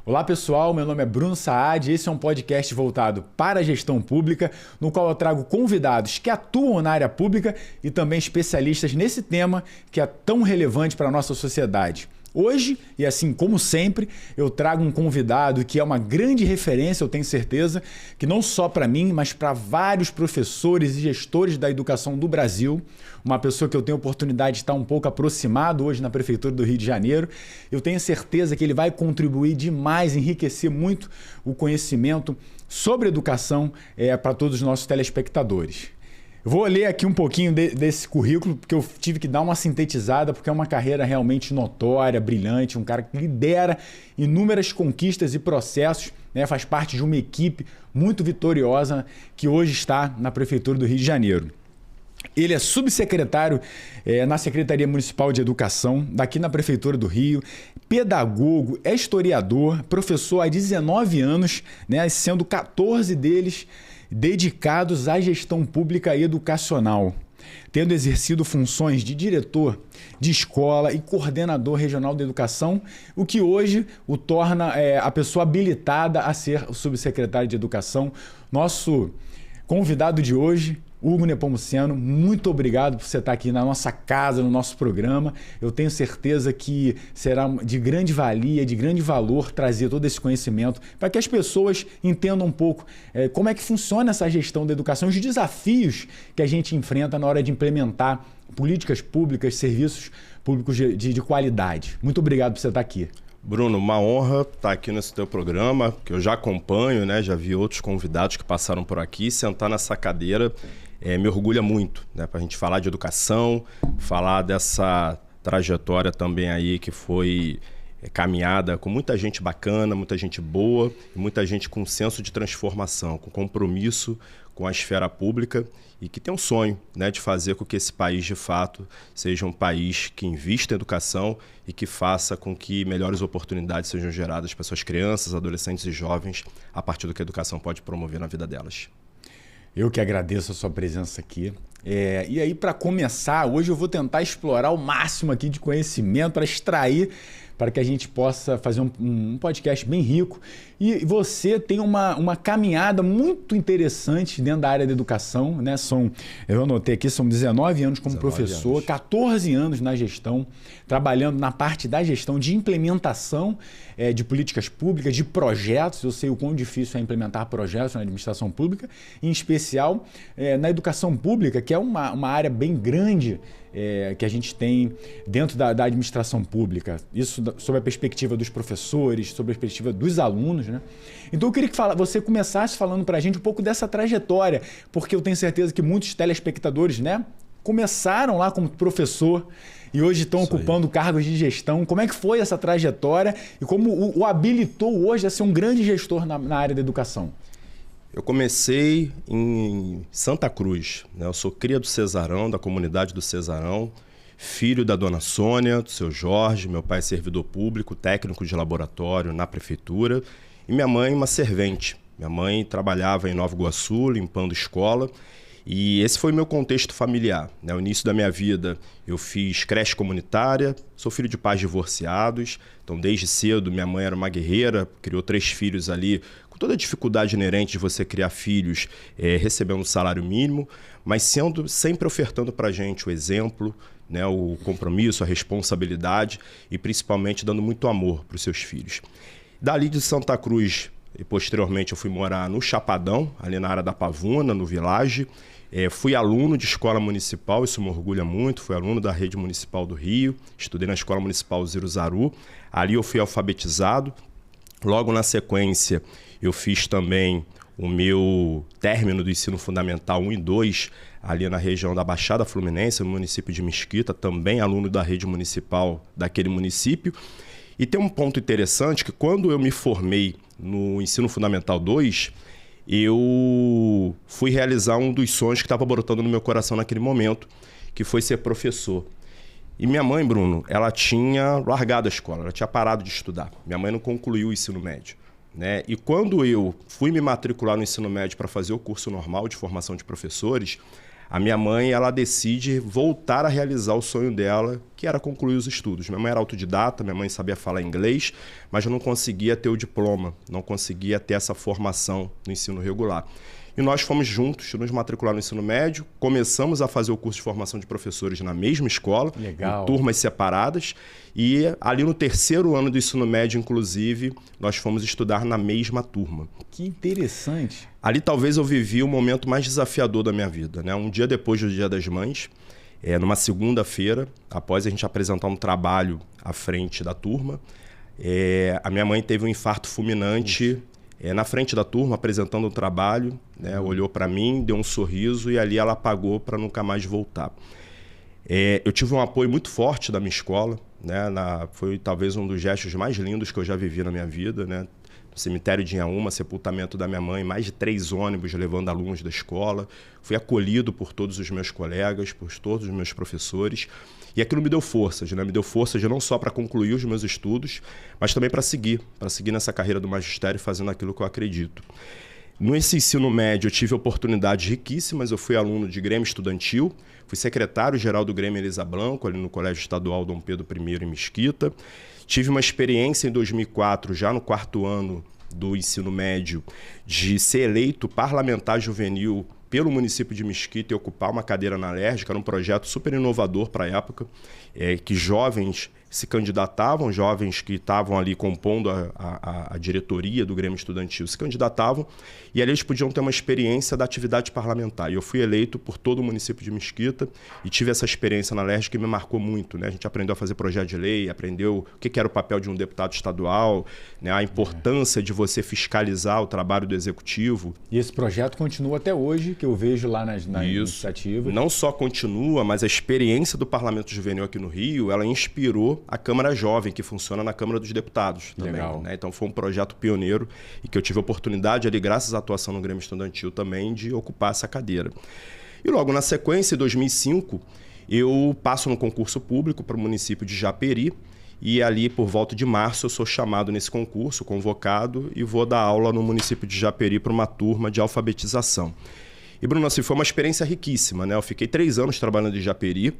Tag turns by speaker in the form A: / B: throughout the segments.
A: Olá pessoal, meu nome é Bruno Saad e esse é um podcast voltado para a gestão pública, no qual eu trago convidados que atuam na área pública e também especialistas nesse tema que é tão relevante para a nossa sociedade. Hoje, e assim como sempre, eu trago um convidado que é uma grande referência, eu tenho certeza, que não só para mim, mas para vários professores e gestores da educação do Brasil. Uma pessoa que eu tenho a oportunidade de estar um pouco aproximado hoje na Prefeitura do Rio de Janeiro. Eu tenho certeza que ele vai contribuir demais, enriquecer muito o conhecimento sobre educação para todos os nossos telespectadores. Eu vou ler aqui um pouquinho desse currículo, porque eu tive que dar uma sintetizada, porque é uma carreira realmente notória, brilhante, um cara que lidera inúmeras conquistas e processos, né? Faz parte de uma equipe muito vitoriosa que hoje está na Prefeitura do Rio de Janeiro. Ele é subsecretário na Secretaria Municipal de Educação, daqui na Prefeitura do Rio, pedagogo, é historiador, professor há 19 anos, né? Sendo 14 deles dedicados à gestão pública e educacional, tendo exercido funções de diretor de escola e coordenador regional de educação, o que hoje o torna a pessoa habilitada a ser o subsecretário de Educação. Nosso convidado de hoje, Hugo Nepomuceno, muito obrigado por você estar aqui na nossa casa, no nosso programa. Eu tenho certeza que será de grande valia, de grande valor trazer todo esse conhecimento para que as pessoas entendam um pouco como é que funciona essa gestão da educação, os desafios que a gente enfrenta na hora de implementar políticas públicas, serviços públicos de qualidade. Muito obrigado por você estar aqui.
B: Bruno, uma honra estar aqui nesse teu programa, que eu já acompanho, né? Já vi outros convidados que passaram por aqui. Sentar nessa cadeira me orgulha muito, né? Para a gente falar de educação, falar dessa trajetória também aí que foi caminhada com muita gente bacana, muita gente boa e muita gente com senso de transformação, com compromisso com a esfera pública e que tem um sonho, né, de fazer com que esse país, de fato, seja um país que invista em educação e que faça com que melhores oportunidades sejam geradas para suas crianças, adolescentes e jovens a partir do que a educação pode promover na vida delas.
A: Eu que agradeço a sua presença aqui. E aí, para começar, hoje eu vou tentar explorar o máximo aqui de conhecimento para extrair, para que a gente possa fazer um podcast bem rico. E você tem uma caminhada muito interessante dentro da área da educação, né? Eu anotei aqui, são 19 anos como professor, 14 anos na gestão, trabalhando na parte da gestão de implementação de políticas públicas, de projetos. Eu sei o quão difícil é implementar projetos na administração pública, em especial na educação pública, que é uma área bem grande que a gente tem dentro da administração pública. Isso sob a perspectiva dos professores, sob a perspectiva dos alunos, né? Então eu queria que você começasse falando para a gente um pouco dessa trajetória, porque eu tenho certeza que muitos telespectadores, né, começaram lá como professor e hoje estão ocupando cargos de gestão. Como é que foi essa trajetória e como o habilitou hoje a ser um grande gestor na área da educação?
B: Eu comecei em Santa Cruz, né? Eu sou cria do Cesarão, da comunidade do Cesarão, filho da dona Sônia, do seu Jorge, meu pai é servidor público, técnico de laboratório na prefeitura, e minha mãe uma servente. Minha mãe trabalhava em Nova Iguaçu, limpando escola, e esse foi meu contexto familiar, né? No início da minha vida eu fiz creche comunitária, sou filho de pais divorciados, então desde cedo minha mãe era uma guerreira, criou 3 filhos ali, com toda a dificuldade inerente de você criar filhos recebendo um salário mínimo, mas sempre ofertando para a gente o exemplo, né, o compromisso, a responsabilidade e principalmente dando muito amor para os seus filhos. Dali de Santa Cruz, e posteriormente eu fui morar no Chapadão, ali na área da Pavuna, no Village. Fui aluno de escola municipal, isso me orgulha muito, fui aluno da Rede Municipal do Rio, estudei na Escola Municipal Ziruzaru, ali eu fui alfabetizado. Logo na sequência, eu fiz também o meu término do ensino fundamental 1 e 2, ali na região da Baixada Fluminense, no município de Mesquita, também aluno da rede municipal daquele município. E tem um ponto interessante que quando eu me formei no ensino fundamental 2, eu fui realizar um dos sonhos que estava brotando no meu coração naquele momento, que foi ser professor. E minha mãe, Bruno, ela tinha largado a escola, ela tinha parado de estudar. Minha mãe não concluiu o ensino médio, né? E quando eu fui me matricular no ensino médio para fazer o curso normal de formação de professores, a minha mãe ela decide voltar a realizar o sonho dela, que era concluir os estudos. Minha mãe era autodidata, minha mãe sabia falar inglês, mas eu não conseguia ter o diploma, não conseguia ter essa formação no ensino regular. E nós fomos juntos nos matricular no ensino médio, começamos a fazer o curso de formação de professores na mesma escola, em turmas separadas, e ali no terceiro ano do ensino médio, inclusive, nós fomos estudar na mesma turma.
A: Que interessante.
B: Ali talvez eu vivi o momento mais desafiador da minha vida, né? Um dia depois do Dia das Mães, numa segunda-feira, após a gente apresentar um trabalho à frente da turma, a minha mãe teve um infarto fulminante na frente da turma, apresentando um trabalho, né? Olhou para mim, deu um sorriso e ali ela apagou para nunca mais voltar. Eu tive um apoio muito forte da minha escola, né? Foi talvez um dos gestos mais lindos que eu já vivi na minha vida, né? No cemitério de Inhaúma, sepultamento da minha mãe, mais de 3 ônibus levando alunos da escola. Fui acolhido por todos os meus colegas, por todos os meus professores. E aquilo me deu forças, né? Me deu forças não só para concluir os meus estudos, mas também para seguir nessa carreira do magistério fazendo aquilo que eu acredito. Nesse ensino médio eu tive oportunidades riquíssimas, eu fui aluno de Grêmio Estudantil, fui secretário-geral do Grêmio Elisa Blanco, ali no Colégio Estadual Dom Pedro I em Mesquita. Tive uma experiência em 2004, já no 4º ano do ensino médio, de ser eleito parlamentar juvenil pelo município de Mesquita e ocupar uma cadeira na Alerj, que era um projeto super inovador para a época, que jovens se candidatavam, jovens que estavam ali compondo a diretoria do Grêmio Estudantil se candidatavam, e ali eles podiam ter uma experiência da atividade parlamentar. E eu fui eleito por todo o município de Mesquita e tive essa experiência na Alerj que me marcou muito, né? A gente aprendeu a fazer projeto de lei, aprendeu o que era o papel de um deputado estadual, né? A importância de você fiscalizar o trabalho do executivo.
A: E esse projeto continua até hoje, que eu vejo lá nas iniciativas.
B: Não só continua, mas a experiência do Parlamento Juvenil aqui no Rio, ela inspirou a Câmara Jovem, que funciona na Câmara dos Deputados também. Né? Então foi um projeto pioneiro e que eu tive a oportunidade ali, graças à atuação no Grêmio Estudantil também, de ocupar essa cadeira. E logo na sequência, em 2005, eu passo no concurso público para o município de Japeri e ali por volta de março eu sou chamado nesse concurso, convocado, e vou dar aula no município de Japeri para uma turma de alfabetização. E Bruno, assim, foi uma experiência riquíssima, né? Eu fiquei 3 anos trabalhando em Japeri.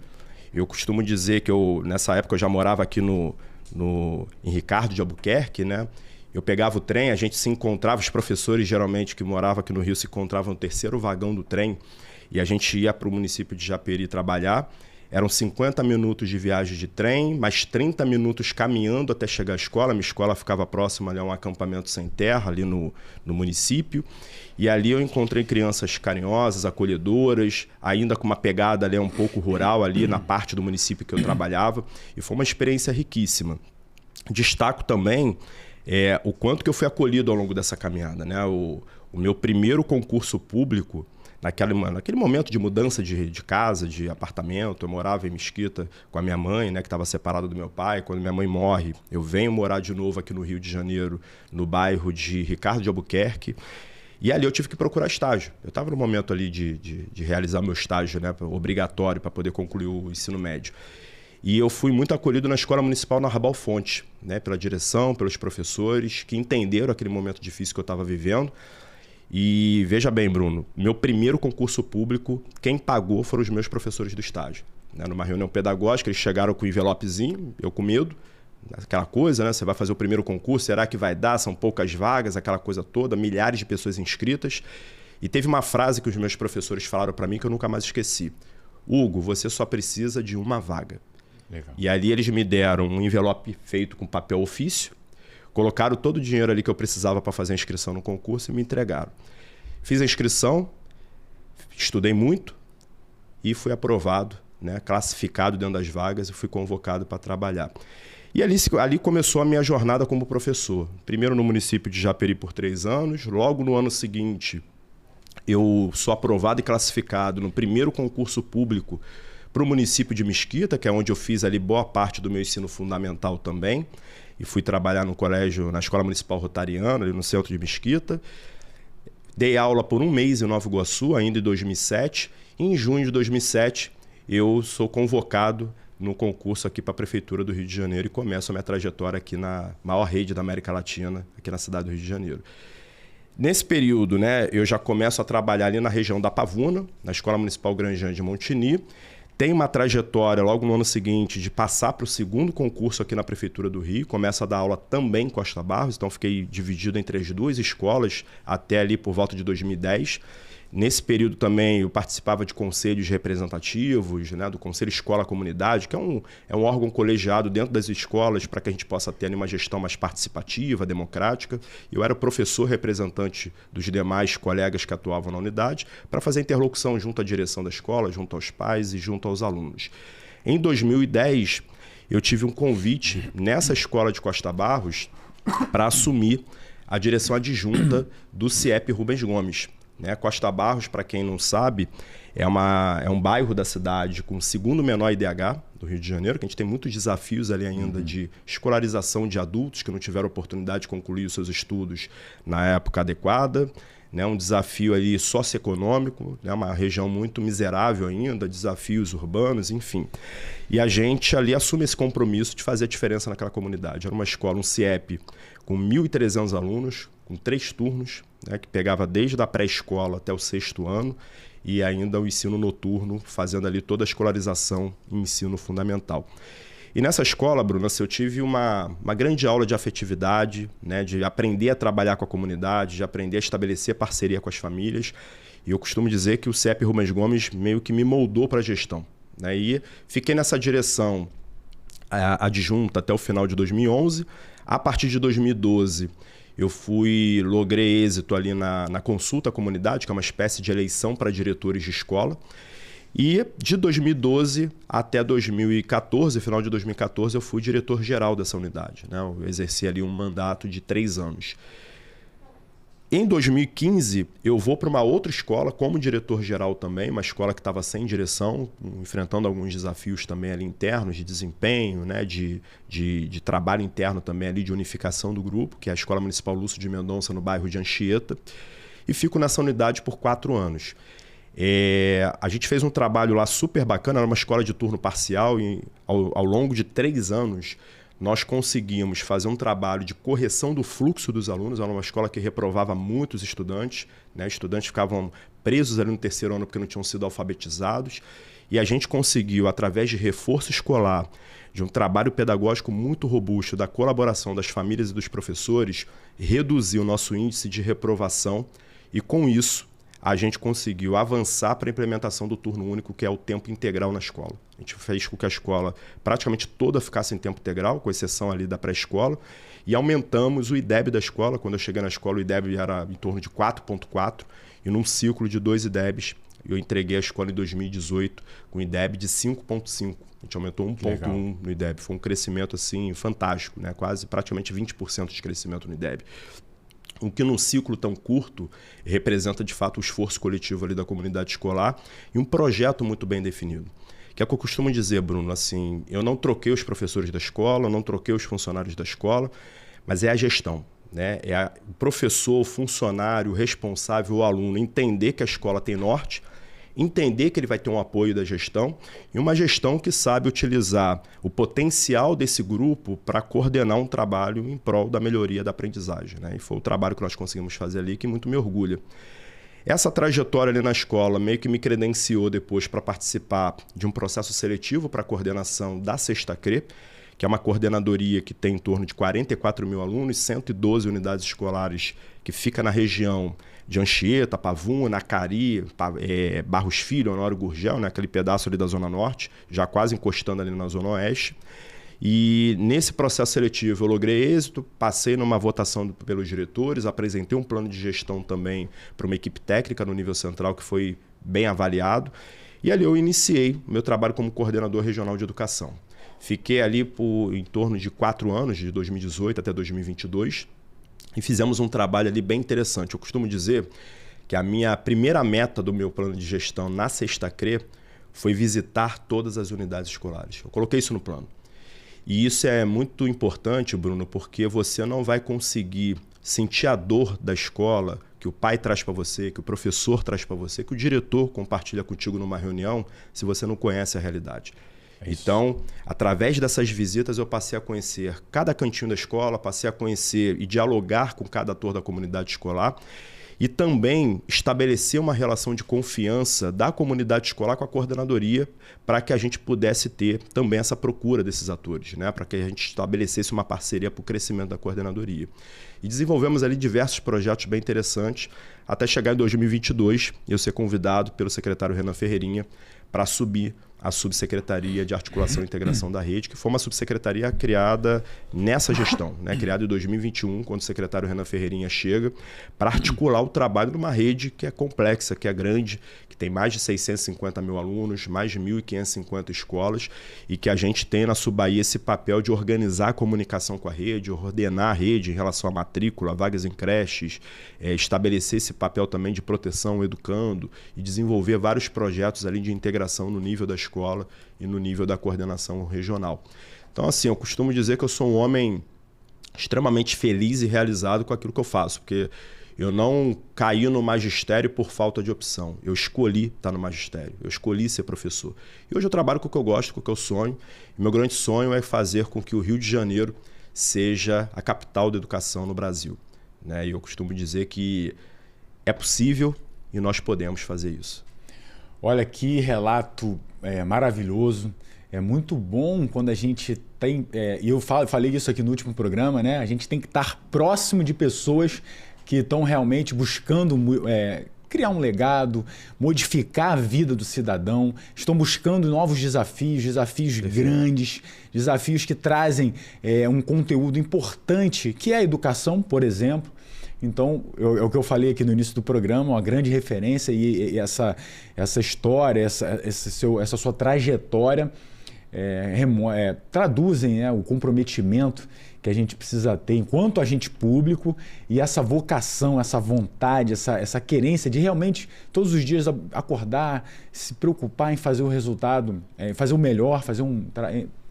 B: Eu costumo dizer que nessa época eu já morava aqui em Ricardo de Albuquerque, né? Eu pegava o trem, a gente se encontrava, os professores geralmente que moravam aqui no Rio se encontravam no 3º vagão do trem e a gente ia para o município de Japeri trabalhar. Eram 50 minutos de viagem de trem, mais 30 minutos caminhando até chegar à escola. Minha escola ficava próxima ali a um acampamento sem terra, ali no município. E ali eu encontrei crianças carinhosas, acolhedoras, ainda com uma pegada ali um pouco rural ali na parte do município que eu trabalhava. E foi uma experiência riquíssima. Destaco também o quanto que eu fui acolhido ao longo dessa caminhada, né? O meu primeiro concurso público, naquele momento de mudança de casa, de apartamento, eu morava em Mesquita com a minha mãe, né, que estava separada do meu pai. Quando minha mãe morre, eu venho morar de novo aqui no Rio de Janeiro, no bairro de Ricardo de Albuquerque. E ali eu tive que procurar estágio. Eu estava no momento ali de realizar meu estágio, né, obrigatório para poder concluir o ensino médio. E eu fui muito acolhido na Escola Municipal na Arrabal Fonte, né, pela direção, pelos professores, que entenderam aquele momento difícil que eu estava vivendo. E veja bem, Bruno, meu primeiro concurso público, quem pagou foram os meus professores do estágio. Né? Numa reunião pedagógica, eles chegaram com um envelopezinho, eu com medo, aquela coisa, né? Você vai fazer o primeiro concurso, será que vai dar? São poucas vagas, aquela coisa toda, milhares de pessoas inscritas. E teve uma frase que os meus professores falaram para mim que eu nunca mais esqueci. Hugo, você só precisa de uma vaga. Legal. E ali eles me deram um envelope feito com papel ofício, colocaram todo o dinheiro ali que eu precisava para fazer a inscrição no concurso e me entregaram. Fiz a inscrição, estudei muito e fui aprovado, né, classificado dentro das vagas e fui convocado para trabalhar. E ali começou a minha jornada como professor. Primeiro no município de Japeri por 3 anos, logo no ano seguinte eu sou aprovado e classificado no primeiro concurso público para o município de Mesquita, que é onde eu fiz ali boa parte do meu ensino fundamental também. E fui trabalhar no colégio, na Escola Municipal Rotariana, ali no centro de Mesquita. Dei aula por 1 mês em Nova Iguaçu, ainda em 2007. E em junho de 2007, eu sou convocado no concurso aqui para a Prefeitura do Rio de Janeiro e começo a minha trajetória aqui na maior rede da América Latina, aqui na cidade do Rio de Janeiro. Nesse período, né, eu já começo a trabalhar ali na região da Pavuna, na Escola Municipal Granjean de Montigny. Tenho uma trajetória logo no ano seguinte de passar para o segundo concurso aqui na Prefeitura do Rio. Começo a dar aula também em Costa Barros, então fiquei dividido entre as duas escolas até ali por volta de 2010. Nesse período também eu participava de conselhos representativos, né, do Conselho Escola-Comunidade, que é um órgão colegiado dentro das escolas para que a gente possa ter ali uma gestão mais participativa, democrática. Eu era o professor representante dos demais colegas que atuavam na unidade para fazer interlocução junto à direção da escola, junto aos pais e junto aos alunos. Em 2010, eu tive um convite nessa escola de Costa Barros para assumir a direção adjunta do CIEP Rubens Gomes. Costa Barros, para quem não sabe, é um bairro da cidade com o segundo menor IDH do Rio de Janeiro, que a gente tem muitos desafios ali ainda de escolarização de adultos que não tiveram oportunidade de concluir os seus estudos na época adequada. Um desafio ali socioeconômico, uma região muito miserável ainda, desafios urbanos, enfim. E a gente ali assume esse compromisso de fazer a diferença naquela comunidade. Era uma escola, um CIEP, com 1.300 alunos, com 3 turnos, que pegava desde a pré-escola até o 6º ano, e ainda o ensino noturno, fazendo ali toda a escolarização em ensino fundamental. E nessa escola, Bruno, eu tive uma grande aula de afetividade, de aprender a trabalhar com a comunidade, de aprender a estabelecer parceria com as famílias. E eu costumo dizer que o CIEP Rubens Gomes meio que me moldou para a gestão. E fiquei nessa direção adjunta até o final de 2011. A partir de 2012, eu logrei êxito ali na consulta à comunidade, que é uma espécie de eleição para diretores de escola. E de 2012 até 2014, final de 2014, eu fui diretor-geral dessa unidade. Eu exerci ali um mandato de 3 anos. Em 2015, eu vou para uma outra escola como diretor-geral também, uma escola que estava sem direção, enfrentando alguns desafios também ali internos, de desempenho, de trabalho interno também ali, de unificação do grupo, que é a Escola Municipal Lúcio de Mendonça, no bairro de Anchieta. E fico nessa unidade por 4 anos. A gente fez um trabalho lá super bacana, era uma escola de turno parcial e ao longo de 3 anos nós conseguimos fazer um trabalho de correção do fluxo dos alunos. Era uma escola que reprovava muitos estudantes, estudantes ficavam presos ali no 3º ano porque não tinham sido alfabetizados, e a gente conseguiu, através de reforço escolar, de um trabalho pedagógico muito robusto, da colaboração das famílias e dos professores, reduzir o nosso índice de reprovação, e com isso a gente conseguiu avançar para a implementação do turno único, que é o tempo integral na escola. A gente fez com que a escola praticamente toda ficasse em tempo integral, com exceção ali da pré-escola, e aumentamos o IDEB da escola. Quando eu cheguei na escola, o IDEB era em torno de 4,4, e num ciclo de 2 IDEBs, eu entreguei a escola em 2018 com IDEB de 5,5. A gente aumentou 1,1 no IDEB. Foi um crescimento assim, fantástico, quase praticamente 20% de crescimento no IDEB. O que num ciclo tão curto representa de fato o esforço coletivo ali da comunidade escolar e um projeto muito bem definido. Que é o que eu costumo dizer, Bruno, assim, eu não troquei os professores da escola, eu não troquei os funcionários da escola, mas é a gestão. É o professor, o funcionário, o responsável, o aluno entender que a escola tem norte, entender que ele vai ter um apoio da gestão e uma gestão que sabe utilizar o potencial desse grupo para coordenar um trabalho em prol da melhoria da aprendizagem. E foi o trabalho que nós conseguimos fazer ali que muito me orgulha. Essa trajetória ali na escola meio que me credenciou depois para participar de um processo seletivo para a coordenação da Sexta CRE, que é uma coordenadoria que tem em torno de 44 mil alunos, 112 unidades escolares que fica na região de Anchieta, Pavuna, Acari, Barros Filho, Honório Gurgel, aquele pedaço ali da Zona Norte, já quase encostando ali na Zona Oeste. E nesse processo seletivo eu logrei êxito, passei numa votação pelos diretores, apresentei um plano de gestão também para uma equipe técnica no nível central que foi bem avaliado. E ali eu iniciei meu trabalho como coordenador regional de educação. Fiquei ali por em torno de 4 anos, de 2018 até 2022, e fizemos um trabalho ali bem interessante. Eu costumo dizer que a minha primeira meta do meu plano de gestão na Sexta CRE foi visitar todas as unidades escolares. Eu coloquei isso no plano. E isso é muito importante, Bruno, porque você não vai conseguir sentir a dor da escola que o pai traz para você, que o professor traz para você, que o diretor compartilha contigo numa reunião, se você não conhece a realidade. Então, através dessas visitas, eu passei a conhecer cada cantinho da escola, passei a conhecer e dialogar com cada ator da comunidade escolar e também estabelecer uma relação de confiança da comunidade escolar com a coordenadoria para que a gente pudesse ter também essa procura desses atores, né? Para que a gente estabelecesse uma parceria para o crescimento da coordenadoria. E desenvolvemos ali diversos projetos bem interessantes, até chegar em 2022 e eu ser convidado pelo secretário Renan Ferreirinha para assumir a Subsecretaria de Articulação e Integração da Rede, que foi uma subsecretaria criada nessa gestão, né? Criada em 2021, quando o secretário Renan Ferreirinha chega, para articular o trabalho de uma rede que é complexa, que é grande, que tem mais de 650 mil alunos, mais de 1.550 escolas, e que a gente tem na Subaí esse papel de organizar a comunicação com a rede, ordenar a rede em relação à matrícula, vagas em creches, estabelecer esse papel também de proteção ao educando e desenvolver vários projetos ali de integração no nível da escola e no nível da coordenação regional. Então, assim, eu costumo dizer que eu sou um homem extremamente feliz e realizado com aquilo que eu faço, porque eu não caí no magistério por falta de opção. Eu escolhi estar no magistério, eu escolhi ser professor. E hoje eu trabalho com o que eu gosto, com o que eu sonho. E meu grande sonho é fazer com que o Rio de Janeiro seja a capital da educação no Brasil, né? E eu costumo dizer que é possível e nós podemos fazer isso.
A: Olha que relato maravilhoso. É muito bom quando a gente tem... E eu falei isso aqui no último programa, né? A gente tem que estar próximo de pessoas que estão realmente buscando criar um legado, modificar a vida do cidadão, estão buscando novos desafios grandes, desafios que trazem um conteúdo importante, que é a educação, por exemplo. Então, é o que eu falei aqui no início do programa, uma grande referência e essa história, essa sua trajetória traduzem o comprometimento que a gente precisa ter enquanto agente público e essa vocação, essa vontade, essa querência de realmente todos os dias acordar, se preocupar em fazer o resultado, fazer o melhor,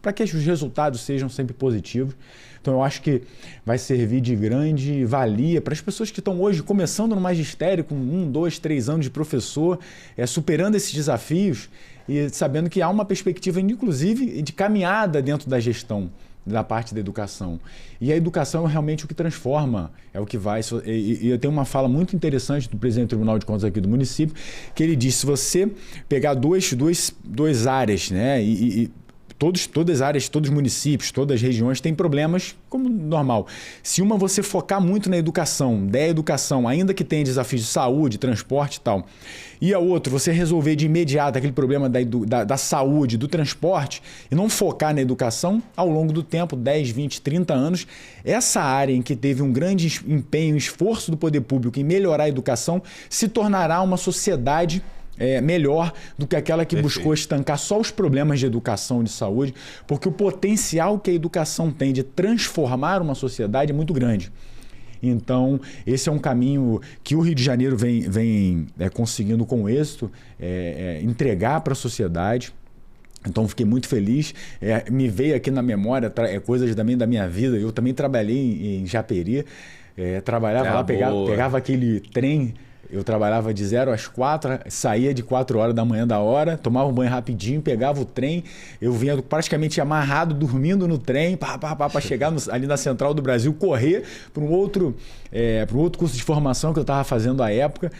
A: para que os resultados sejam sempre positivos. Então, eu acho que vai servir de grande valia para as pessoas que estão hoje começando no magistério, com 1, 2, 3 anos de professor, superando esses desafios e sabendo que há uma perspectiva, inclusive, de caminhada dentro da gestão, da parte da educação. E a educação é realmente o que transforma, é o que vai... E eu tenho uma fala muito interessante do presidente do Tribunal de Contas aqui do município, que ele diz, se você pegar duas áreas, né, todas as áreas, todos os municípios, todas as regiões têm problemas como normal. Se você focar muito na educação, der educação, ainda que tenha desafios de saúde, transporte e tal, e a outra, você resolver de imediato aquele problema da saúde, do transporte, e não focar na educação, ao longo do tempo, 10, 20, 30 anos, essa área em que teve um grande empenho, esforço do poder público em melhorar a educação, se tornará uma sociedade melhor do que aquela que buscou estancar só os problemas de educação e de saúde, porque o potencial que a educação tem de transformar uma sociedade é muito grande. Então, esse é um caminho que o Rio de Janeiro vem conseguindo com êxito entregar para a sociedade. Então, fiquei muito feliz. Me veio aqui na memória coisas também da minha vida. Eu também trabalhei em Japeri, trabalhava lá, pegava aquele trem. Eu trabalhava de 0 às 4, saía de 4 horas da manhã da hora, tomava um banho rapidinho, pegava o trem, eu vinha praticamente amarrado, dormindo no trem, para chegar ali na Central do Brasil, correr para um outro curso de formação que eu estava fazendo à época.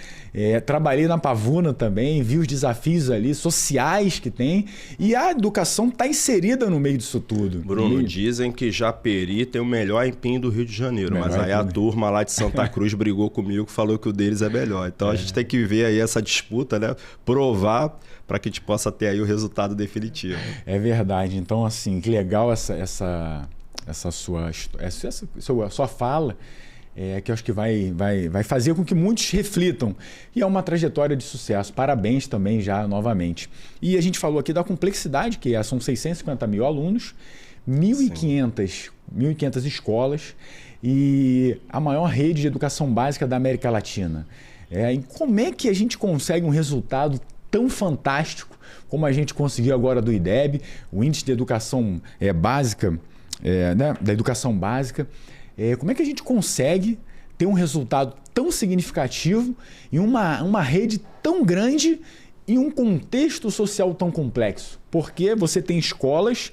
A: Trabalhei na Pavuna também, vi os desafios ali sociais que tem, e a educação está inserida no meio disso tudo.
B: Bruno, dizem que Japeri tem o melhor empim do Rio de Janeiro, mas aí a turma lá de Santa Cruz brigou comigo, falou que o deles é melhor. Então a gente tem que ver aí essa disputa, né? Provar para que a gente possa ter aí o resultado definitivo.
A: É verdade. Então, assim, que legal essa sua fala, que eu acho que vai fazer com que muitos reflitam. E é uma trajetória de sucesso. Parabéns também já novamente. E a gente falou aqui da complexidade, que são 650 mil alunos, 1.500 escolas e a maior rede de educação básica da América Latina. E como é que a gente consegue um resultado tão fantástico como a gente conseguiu agora do IDEB, o Índice de Educação Básica, né, da Educação Básica? Como é que a gente consegue ter um resultado tão significativo em uma rede tão grande em um contexto social tão complexo, porque você tem escolas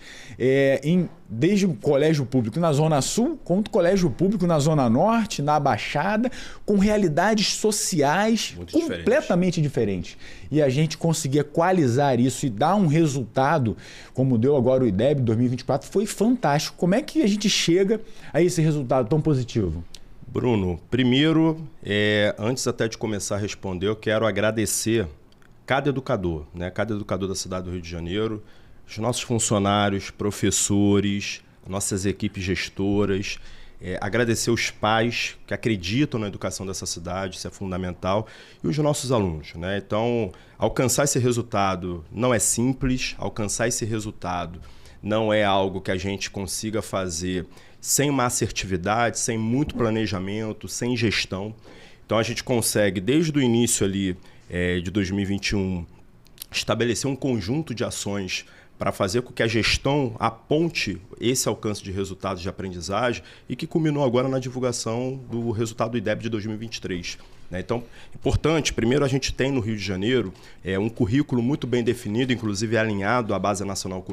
A: desde o colégio público na Zona Sul, quanto colégio público na Zona Norte, na Baixada, com realidades sociais completamente diferentes. E a gente conseguir equalizar isso e dar um resultado, como deu agora o IDEB 2024, foi fantástico. Como é que a gente chega a esse resultado tão positivo?
B: Bruno, primeiro, antes até de começar a responder, eu quero agradecer cada educador, né? Cada educador da cidade do Rio de Janeiro, os nossos funcionários, professores, nossas equipes gestoras, agradecer os pais que acreditam na educação dessa cidade, isso é fundamental, e os nossos alunos, né? Então, alcançar esse resultado não é simples, alcançar esse resultado não é algo que a gente consiga fazer sem uma assertividade, sem muito planejamento, sem gestão. Então, a gente consegue, desde o início ali, de 2021, estabelecer um conjunto de ações para fazer com que a gestão aponte esse alcance de resultados de aprendizagem e que culminou agora na divulgação do resultado do IDEB de 2023. Então, importante, primeiro a gente tem no Rio de Janeiro um currículo muito bem definido, inclusive alinhado à Base Nacional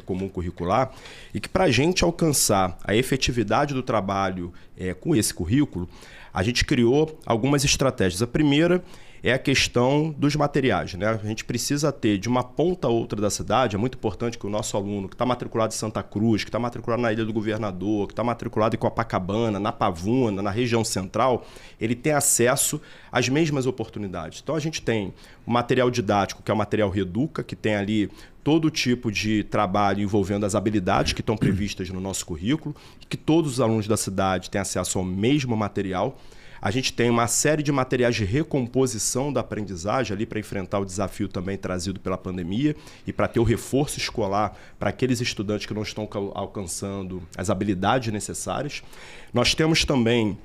B: Comum Curricular, e que para a gente alcançar a efetividade do trabalho com esse currículo, a gente criou algumas estratégias. A primeira é a questão dos materiais, né? A gente precisa ter de uma ponta a outra da cidade, é muito importante que o nosso aluno que está matriculado em Santa Cruz, que está matriculado na Ilha do Governador, que está matriculado em Copacabana, na Pavuna, na região central, ele tenha acesso às mesmas oportunidades. Então a gente tem o material didático, que é o material Reduca, que tem ali todo tipo de trabalho envolvendo as habilidades que estão previstas no nosso currículo, que todos os alunos da cidade têm acesso ao mesmo material. A gente tem uma série de materiais de recomposição da aprendizagem ali para enfrentar o desafio também trazido pela pandemia e para ter o reforço escolar para aqueles estudantes que não estão alcançando as habilidades necessárias. Nós temos também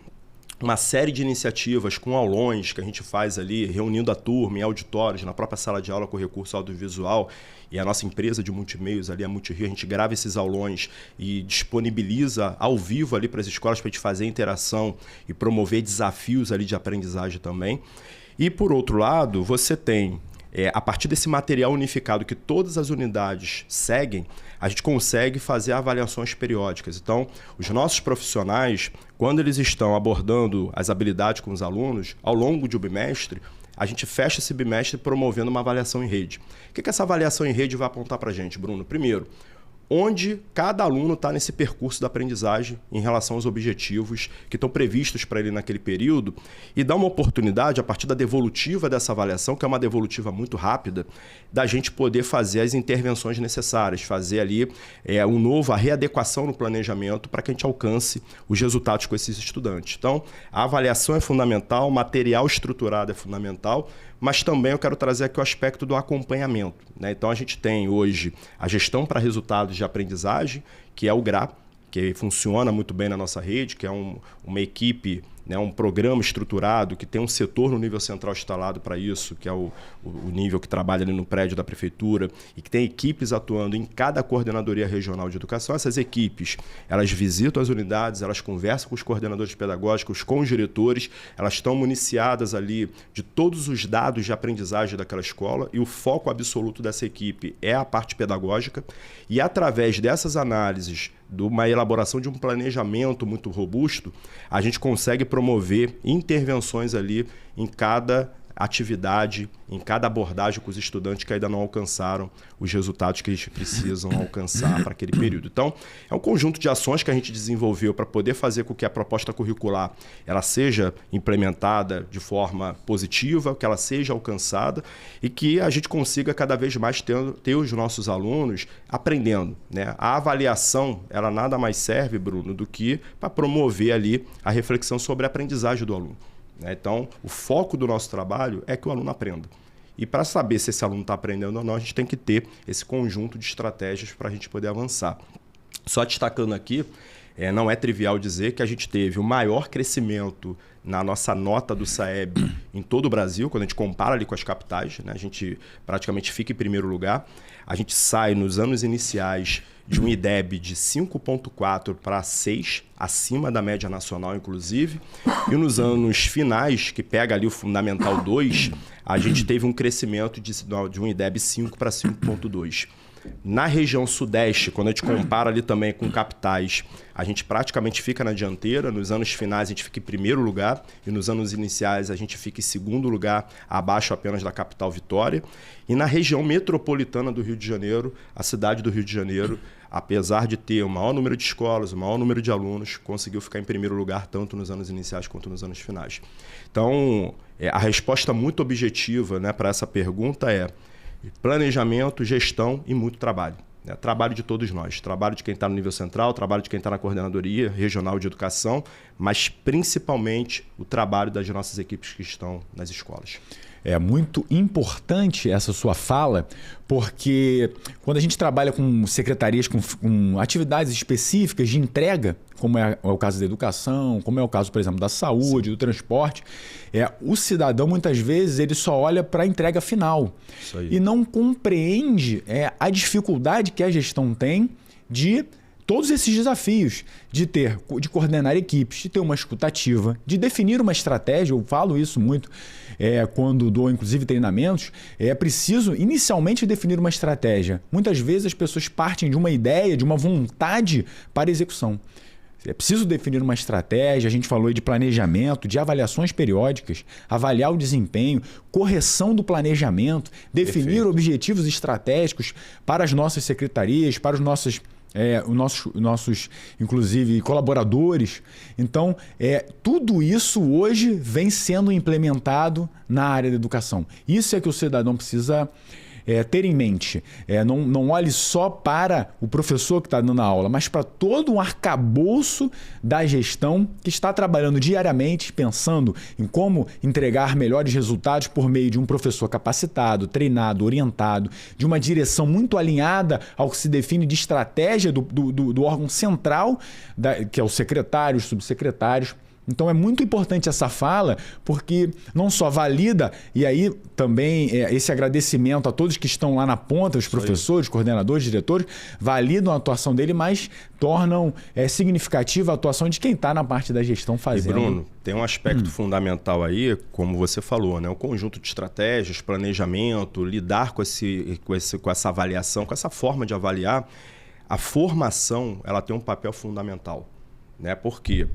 B: uma série de iniciativas com aulões que a gente faz ali, reunindo a turma em auditórios, na própria sala de aula com recurso audiovisual, e a nossa empresa de multimeios ali, a Multirio, a gente grava esses aulões e disponibiliza ao vivo ali para as escolas para a gente fazer interação e promover desafios ali de aprendizagem também. E por outro lado, você tem, a partir desse material unificado que todas as unidades seguem, a gente consegue fazer avaliações periódicas. Então, os nossos profissionais, quando eles estão abordando as habilidades com os alunos, ao longo de um bimestre, a gente fecha esse bimestre promovendo uma avaliação em rede. O que essa avaliação em rede vai apontar para a gente, Bruno? Primeiro, onde cada aluno está nesse percurso da aprendizagem em relação aos objetivos que estão previstos para ele naquele período, e dá uma oportunidade, a partir da devolutiva dessa avaliação, que é uma devolutiva muito rápida, da gente poder fazer as intervenções necessárias, fazer ali a readequação no planejamento para que a gente alcance os resultados com esses estudantes. Então, a avaliação é fundamental, o material estruturado é fundamental, mas também eu quero trazer aqui o aspecto do acompanhamento, né? Então, a gente tem hoje a gestão para resultados de aprendizagem, que é o GRA, que funciona muito bem na nossa rede, que é uma equipe, né, um programa estruturado, que tem um setor no nível central instalado para isso, que é o nível que trabalha ali no prédio da prefeitura, e que tem equipes atuando em cada coordenadoria regional de educação. Essas equipes, elas visitam as unidades, elas conversam com os coordenadores pedagógicos, com os diretores, elas estão municiadas ali de todos os dados de aprendizagem daquela escola, e o foco absoluto dessa equipe é a parte pedagógica, e através dessas análises, de uma elaboração de um planejamento muito robusto, a gente consegue promover intervenções ali em cada atividade, em cada abordagem com os estudantes que ainda não alcançaram os resultados que eles precisam alcançar para aquele período. Então, é um conjunto de ações que a gente desenvolveu para poder fazer com que a proposta curricular ela seja implementada de forma positiva, que ela seja alcançada e que a gente consiga cada vez mais ter os nossos alunos aprendendo, né? A avaliação, ela nada mais serve, Bruno, do que para promover ali a reflexão sobre a aprendizagem do aluno. Então, o foco do nosso trabalho é que o aluno aprenda. E para saber se esse aluno está aprendendo ou não, a gente tem que ter esse conjunto de estratégias para a gente poder avançar. Só destacando aqui, não é trivial dizer que a gente teve o maior crescimento na nossa nota do SAEB em todo o Brasil, quando a gente compara ali com as capitais, né? A gente praticamente fica em primeiro lugar. A gente sai nos anos iniciais de um IDEB de 5,4 para 6, acima da média nacional, inclusive. E nos anos finais, que pega ali o Fundamental 2, a gente teve um crescimento de um IDEB 5 para 5,2. Na região sudeste, quando a gente compara ali também com capitais, a gente praticamente fica na dianteira. Nos anos finais a gente fica em primeiro lugar e nos anos iniciais a gente fica em segundo lugar, abaixo apenas da capital Vitória. E na região metropolitana do Rio de Janeiro, a cidade do Rio de Janeiro, apesar de ter o maior número de escolas, o maior número de alunos, conseguiu ficar em primeiro lugar tanto nos anos iniciais quanto nos anos finais. Então, a resposta muito objetiva, né, para essa pergunta é: planejamento, gestão e muito trabalho. Trabalho de todos nós. Trabalho de quem está no nível central, trabalho de quem está na coordenadoria regional de educação, mas principalmente o trabalho das nossas equipes que estão nas escolas.
A: É muito importante essa sua fala, porque quando a gente trabalha com secretarias, com atividades específicas de entrega, como é o caso da educação, como é o caso, por exemplo, da saúde, do transporte, o cidadão, muitas vezes, ele só olha para a entrega final e não compreende a dificuldade que a gestão tem de todos esses desafios, de coordenar equipes, de ter uma escutativa, de definir uma estratégia. Eu falo isso muito quando dou, inclusive, treinamentos. É preciso, inicialmente, definir uma estratégia. Muitas vezes as pessoas partem de uma ideia, de uma vontade para execução. É preciso definir uma estratégia. A gente falou aí de planejamento, de avaliações periódicas, avaliar o desempenho, correção do planejamento, definir objetivos estratégicos para as nossas secretarias, para os nossos inclusive, colaboradores. Então, tudo isso hoje vem sendo implementado na área da educação. Isso é que o cidadão precisa ter em mente. Não olhe só para o professor que está dando a aula, mas para todo um arcabouço da gestão que está trabalhando diariamente, pensando em como entregar melhores resultados por meio de um professor capacitado, treinado, orientado, de uma direção muito alinhada ao que se define de estratégia do órgão central, que é o secretário, os subsecretários. Então é muito importante essa fala, porque não só valida, e aí também esse agradecimento a todos que estão lá na ponta, os professores, coordenadores, diretores, validam a atuação dele, mas tornam significativa a atuação de quem está na parte da gestão fazendo.
B: E Bruno, tem um aspecto fundamental aí, como você falou, né? O conjunto de estratégias, planejamento, lidar com essa avaliação, com essa forma de avaliar. A formação, ela tem um papel fundamental, né? Porque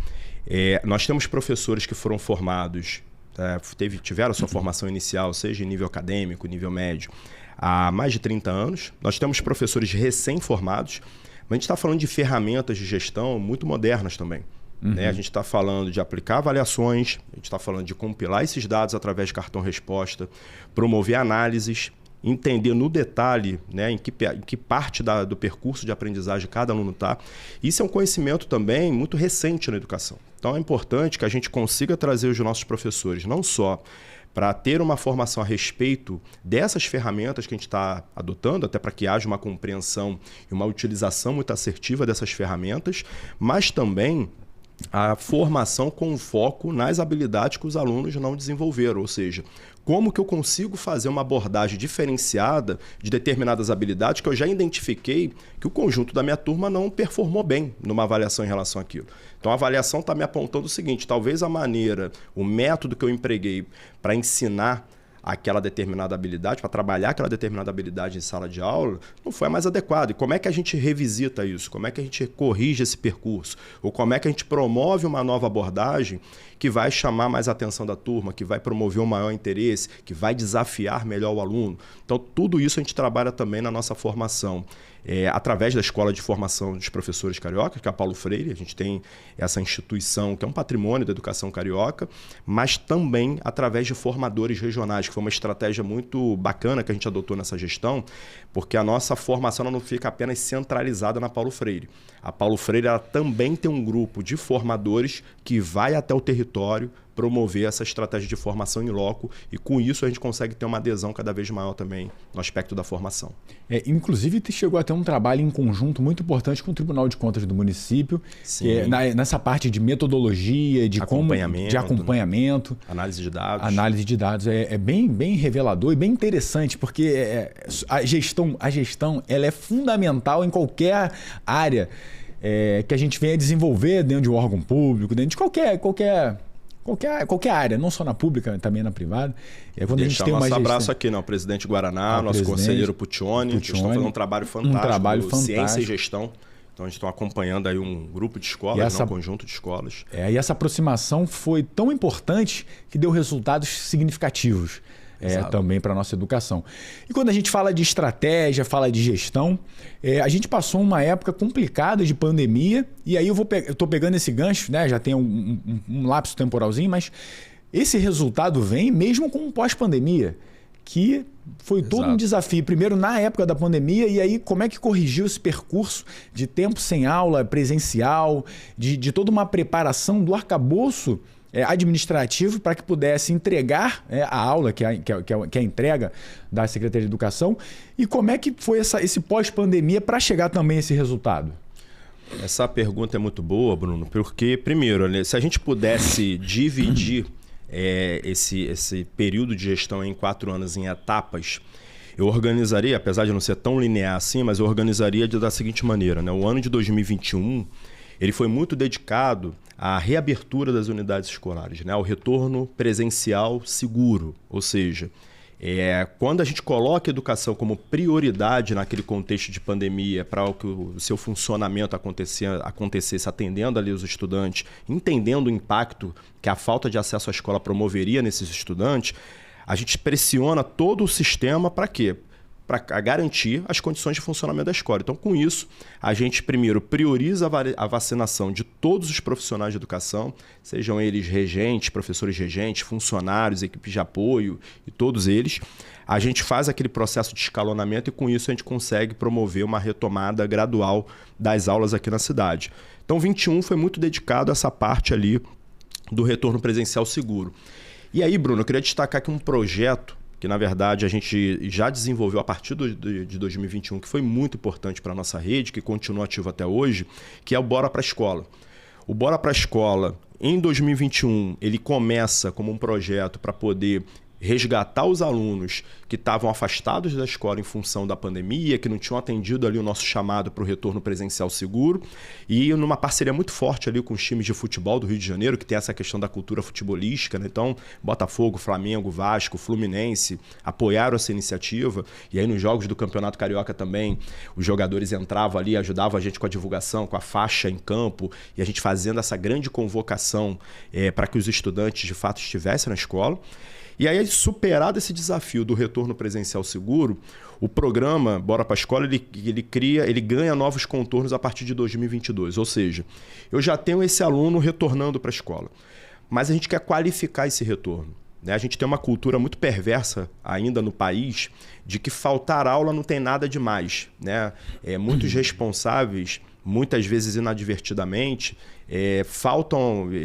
B: nós temos professores que foram formados, tiveram a sua formação inicial, seja em nível acadêmico, nível médio, há mais de 30 anos. Nós temos professores recém-formados, mas a gente está falando de ferramentas de gestão muito modernas também. Né? A gente está falando de aplicar avaliações, a gente está falando de compilar esses dados através de cartão-resposta, promover análises, entender no detalhe, né, em que parte do percurso de aprendizagem cada aluno está. Isso é um conhecimento também muito recente na educação. Então é importante que a gente consiga trazer os nossos professores, não só para ter uma formação a respeito dessas ferramentas que a gente está adotando, até para que haja uma compreensão e uma utilização muito assertiva dessas ferramentas, mas também a formação com foco nas habilidades que os alunos não desenvolveram, ou seja, como que eu consigo fazer uma abordagem diferenciada de determinadas habilidades que eu já identifiquei que o conjunto da minha turma não performou bem numa avaliação em relação àquilo. Então a avaliação está me apontando o seguinte: talvez a maneira, o método que eu empreguei para ensinar aquela determinada habilidade, para trabalhar aquela determinada habilidade em sala de aula, não foi a mais adequada. E como é que a gente revisita isso? Como é que a gente corrige esse percurso? Ou como é que a gente promove uma nova abordagem que vai chamar mais a atenção da turma, que vai promover um maior interesse, que vai desafiar melhor o aluno? Então, tudo isso a gente trabalha também na nossa formação. Através da Escola de Formação dos Professores Carioca, que é a Paulo Freire. A gente tem essa instituição que é um patrimônio da educação carioca, mas também através de formadores regionais, que foi uma estratégia muito bacana que a gente adotou nessa gestão, porque a nossa formação não fica apenas centralizada na Paulo Freire. A Paulo Freire ela também tem um grupo de formadores que vai até o território, promover essa estratégia de formação em loco e com isso a gente consegue ter uma adesão cada vez maior também no aspecto da formação.
A: Inclusive chegou a ter um trabalho em conjunto muito importante com o Tribunal de Contas do município, nessa parte de metodologia, de acompanhamento,
B: né? Análise de dados.
A: Análise de dados é bem revelador e bem interessante, porque a gestão ela é fundamental em qualquer área que a gente venha desenvolver dentro de um órgão público, dentro de qualquer área, não só na pública, também na privada.
B: Quando a gente tem nosso abraço aqui, o presidente Guaraná, nosso conselheiro Puccioni, que estão fazendo um trabalho fantástico, ciência e gestão. Então a gente está acompanhando aí um grupo de escolas, um conjunto de escolas.
A: E essa aproximação foi tão importante que deu resultados significativos. Também para a nossa educação. E quando a gente fala de estratégia, fala de gestão, a gente passou uma época complicada de pandemia, e aí eu estou pegando esse gancho, né? Já tem um lapso temporalzinho, mas esse resultado vem mesmo com um pós-pandemia, que foi todo um desafio. Primeiro na época da pandemia, e aí como é que corrigiu esse percurso de tempo sem aula, presencial, de toda uma preparação do arcabouço administrativo para que pudesse entregar a aula, que é a entrega da Secretaria de Educação. E como é que foi esse pós-pandemia para chegar também a esse resultado?
B: Essa pergunta é muito boa, Bruno, porque, primeiro, se a gente pudesse dividir esse período de gestão em 4 anos em etapas, eu organizaria, apesar de não ser tão linear assim, mas eu organizaria da seguinte maneira, né? O ano de 2021... ele foi muito dedicado à reabertura das unidades escolares, né? Ao retorno presencial seguro. Ou seja, quando a gente coloca a educação como prioridade naquele contexto de pandemia para que o seu funcionamento acontecesse atendendo ali os estudantes, entendendo o impacto que a falta de acesso à escola promoveria nesses estudantes, a gente pressiona todo o sistema para quê? Para garantir as condições de funcionamento da escola. Então, com isso, a gente primeiro prioriza a vacinação de todos os profissionais de educação, sejam eles regentes, professores regentes, funcionários, equipes de apoio e todos eles. A gente faz aquele processo de escalonamento e com isso a gente consegue promover uma retomada gradual das aulas aqui na cidade. Então, 21 foi muito dedicado a essa parte ali do retorno presencial seguro. E aí, Bruno, eu queria destacar aqui um projeto que, na verdade, a gente já desenvolveu a partir de 2021, que foi muito importante para a nossa rede, que continua ativo até hoje, que é o Bora para a Escola. O Bora para a Escola, em 2021, ele começa como um projeto para poder resgatar os alunos que estavam afastados da escola em função da pandemia, que não tinham atendido ali o nosso chamado para o retorno presencial seguro, e numa parceria muito forte ali com os times de futebol do Rio de Janeiro, que tem essa questão da cultura futebolística, né? Então, Botafogo, Flamengo, Vasco, Fluminense apoiaram essa iniciativa, e aí nos jogos do Campeonato Carioca também, os jogadores entravam ali, ajudavam a gente com a divulgação, com a faixa em campo, e a gente fazendo essa grande convocação para que os estudantes de fato estivessem na escola. E aí, superado esse desafio do retorno presencial seguro, o programa Bora para a Escola ele ganha novos contornos a partir de 2022. Ou seja, eu já tenho esse aluno retornando para a escola, mas a gente quer qualificar esse retorno, né? A gente tem uma cultura muito perversa ainda no país de que faltar aula não tem nada demais, né? Muitos responsáveis, muitas vezes inadvertidamente,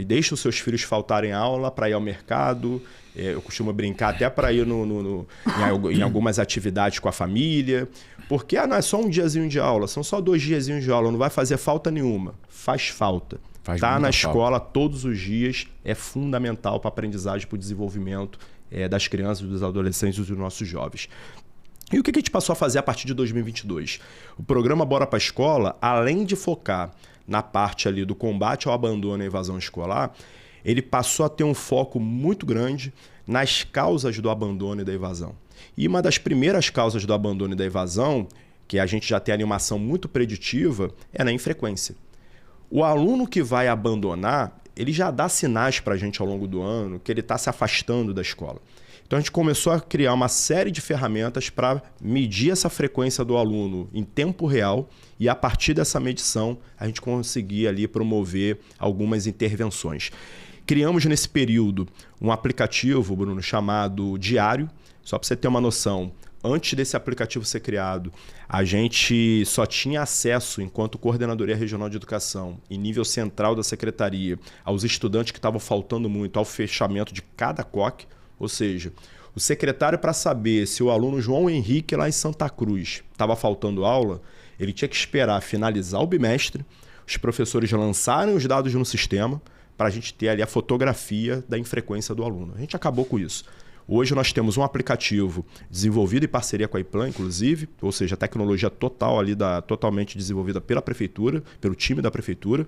B: deixam os seus filhos faltarem aula para ir ao mercado. Eu costumo brincar até para ir em algumas atividades com a família. Porque não é só um diazinho de aula, são só 2 diazinhos de aula, não vai fazer falta nenhuma. Faz falta. Estar na escola todos os dias é fundamental para a aprendizagem, para o desenvolvimento das crianças, dos adolescentes e dos nossos jovens. E o que a gente passou a fazer a partir de 2022? O programa Bora para a Escola, além de focar na parte ali do combate ao abandono e à evasão escolar, ele passou a ter um foco muito grande nas causas do abandono e da evasão. E uma das primeiras causas do abandono e da evasão, que a gente já tem animação muito preditiva, é na infrequência. O aluno que vai abandonar, ele já dá sinais para a gente ao longo do ano que ele está se afastando da escola. Então a gente começou a criar uma série de ferramentas para medir essa frequência do aluno em tempo real e a partir dessa medição a gente conseguia ali promover algumas intervenções. Criamos nesse período um aplicativo, Bruno, chamado Diário. Só para você ter uma noção, antes desse aplicativo ser criado, a gente só tinha acesso, enquanto Coordenadoria Regional de Educação, em nível central da Secretaria, aos estudantes que estavam faltando muito, ao fechamento de cada COC, ou seja, o secretário, para saber se o aluno João Henrique, lá em Santa Cruz, estava faltando aula, ele tinha que esperar finalizar o bimestre, os professores lançarem os dados no sistema, para a gente ter ali a fotografia da infrequência do aluno. A gente acabou com isso. Hoje nós temos um aplicativo desenvolvido em parceria com a IPLAN, inclusive, ou seja, a tecnologia total ali totalmente desenvolvida pela prefeitura, pelo time da prefeitura.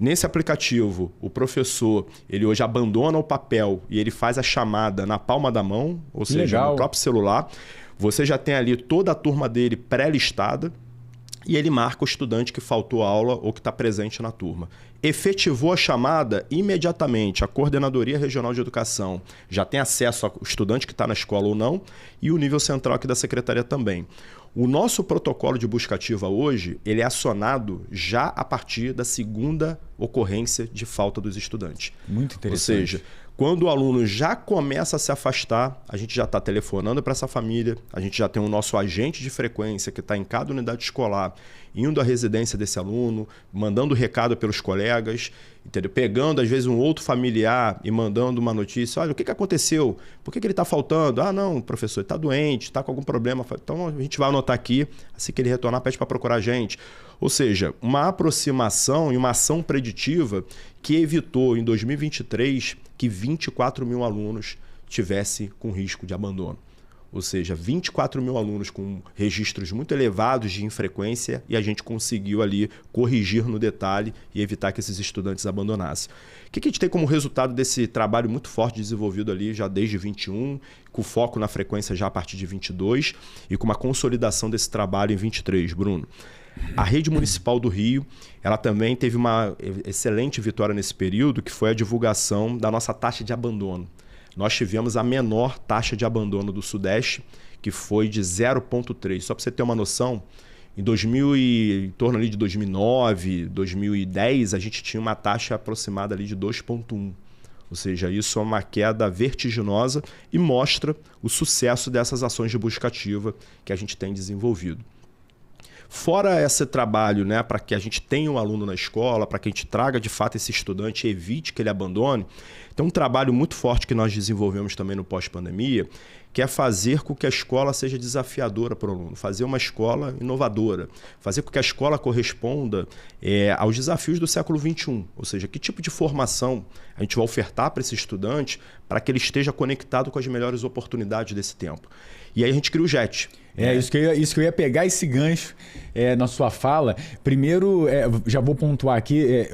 B: Nesse aplicativo, o professor, ele hoje abandona o papel e ele faz a chamada na palma da mão, ou seja, no próprio celular. Você já tem ali toda a turma dele pré-listada e ele marca o estudante que faltou aula ou que está presente na turma. Efetivou a chamada, imediatamente a Coordenadoria Regional de Educação já tem acesso ao estudante que está na escola ou não, e o nível central aqui da Secretaria também. O nosso protocolo de busca ativa hoje, ele é acionado já a partir da segunda ocorrência de falta dos estudantes.
A: Muito interessante.
B: Ou seja, quando o aluno já começa a se afastar, a gente já está telefonando para essa família, a gente já tem o nosso agente de frequência que está em cada unidade escolar, indo à residência desse aluno, mandando recado pelos colegas, entendeu? Pegando às vezes um outro familiar e mandando uma notícia, olha, o que aconteceu? Por que ele está faltando? Ah, não, professor, ele está doente, está com algum problema. Então a gente vai anotar aqui, assim que ele retornar, pede para procurar a gente. Ou seja, uma aproximação e uma ação preditiva que evitou em 2023 que 24 mil alunos tivessem com risco de abandono. Ou seja, 24 mil alunos com registros muito elevados de infrequência e a gente conseguiu ali corrigir no detalhe e evitar que esses estudantes abandonassem. O que a gente tem como resultado desse trabalho muito forte desenvolvido ali já desde 21, com foco na frequência já a partir de 22 e com uma consolidação desse trabalho em 23, Bruno? A Rede Municipal do Rio, ela também teve uma excelente vitória nesse período, que foi a divulgação da nossa taxa de abandono. Nós tivemos a menor taxa de abandono do Sudeste, que foi de 0,3. Só para você ter uma noção, em torno ali de 2009, 2010, a gente tinha uma taxa aproximada ali de 2,1. Ou seja, isso é uma queda vertiginosa e mostra o sucesso dessas ações de busca ativa que a gente tem desenvolvido. Fora esse trabalho, né, para que a gente tenha um aluno na escola, para que a gente traga de fato esse estudante e evite que ele abandone, tem um trabalho muito forte que nós desenvolvemos também no pós-pandemia, que é fazer com que a escola seja desafiadora para o aluno, fazer uma escola inovadora, fazer com que a escola corresponda aos desafios do século XXI, ou seja, que tipo de formação a gente vai ofertar para esse estudante para que ele esteja conectado com as melhores oportunidades desse tempo. E aí a gente cria o JET.
A: Isso que eu ia pegar esse gancho na sua fala. Primeiro, já vou pontuar aqui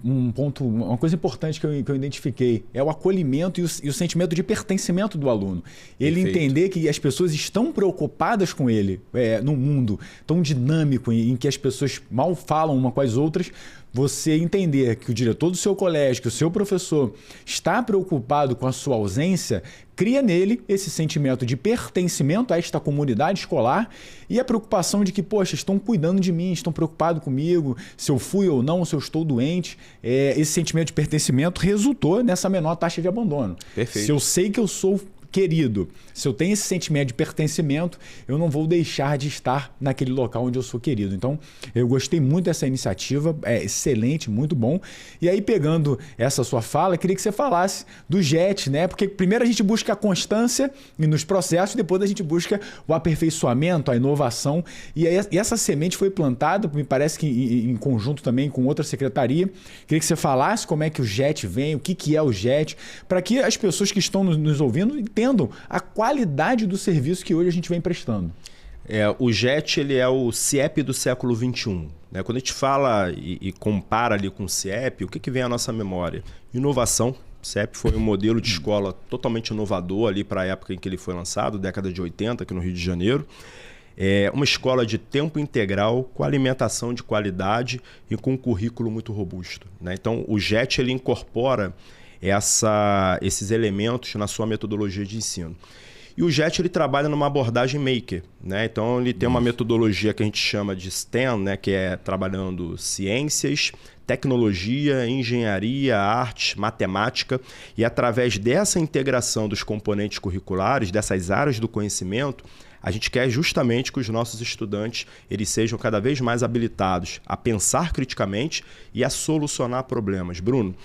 A: um ponto, uma coisa importante que eu identifiquei. É o acolhimento e o sentimento de pertencimento do aluno. Ele entender que as pessoas estão preocupadas com ele num mundo tão dinâmico em que as pessoas mal falam uma com as outras. Você entender que o diretor do seu colégio, que o seu professor está preocupado com a sua ausência, cria nele esse sentimento de pertencimento a esta comunidade escolar e a preocupação de que, poxa, estão cuidando de mim, estão preocupados comigo, se eu fui ou não, se eu estou doente. Esse sentimento de pertencimento resultou nessa menor taxa de abandono.
B: Perfeito.
A: Se eu sei que eu sou querido, se eu tenho esse sentimento de pertencimento, eu não vou deixar de estar naquele local onde eu sou querido. Então, eu gostei muito dessa iniciativa, é excelente, muito bom. E aí, pegando essa sua fala, eu queria que você falasse do JET, né? Porque primeiro a gente busca a constância nos processos, depois a gente busca o aperfeiçoamento, a inovação. E essa semente foi plantada, me parece que em conjunto também com outra secretaria. Queria que você falasse como é que o JET vem, o que é o JET, para que as pessoas que estão nos ouvindo entendam a qualidade do serviço que hoje a gente vem prestando.
B: O JET, ele é o CIEP do século XXI. Né? Quando a gente fala e compara ali com o CIEP, o que vem à nossa memória? Inovação. O CIEP foi um modelo de escola totalmente inovador ali para a época em que ele foi lançado, década de 80, aqui no Rio de Janeiro. É uma escola de tempo integral, com alimentação de qualidade e com um currículo muito robusto. Né? Então, o JET ele incorpora esses elementos na sua metodologia de ensino. E o JET ele trabalha numa abordagem maker, né? Então ele tem uma metodologia que a gente chama de STEM, né? Que é trabalhando ciências, tecnologia, engenharia, arte, matemática, e através dessa integração dos componentes curriculares, dessas áreas do conhecimento, A gente quer justamente que os nossos estudantes eles sejam cada vez mais habilitados a pensar criticamente e a solucionar problemas. Bruno,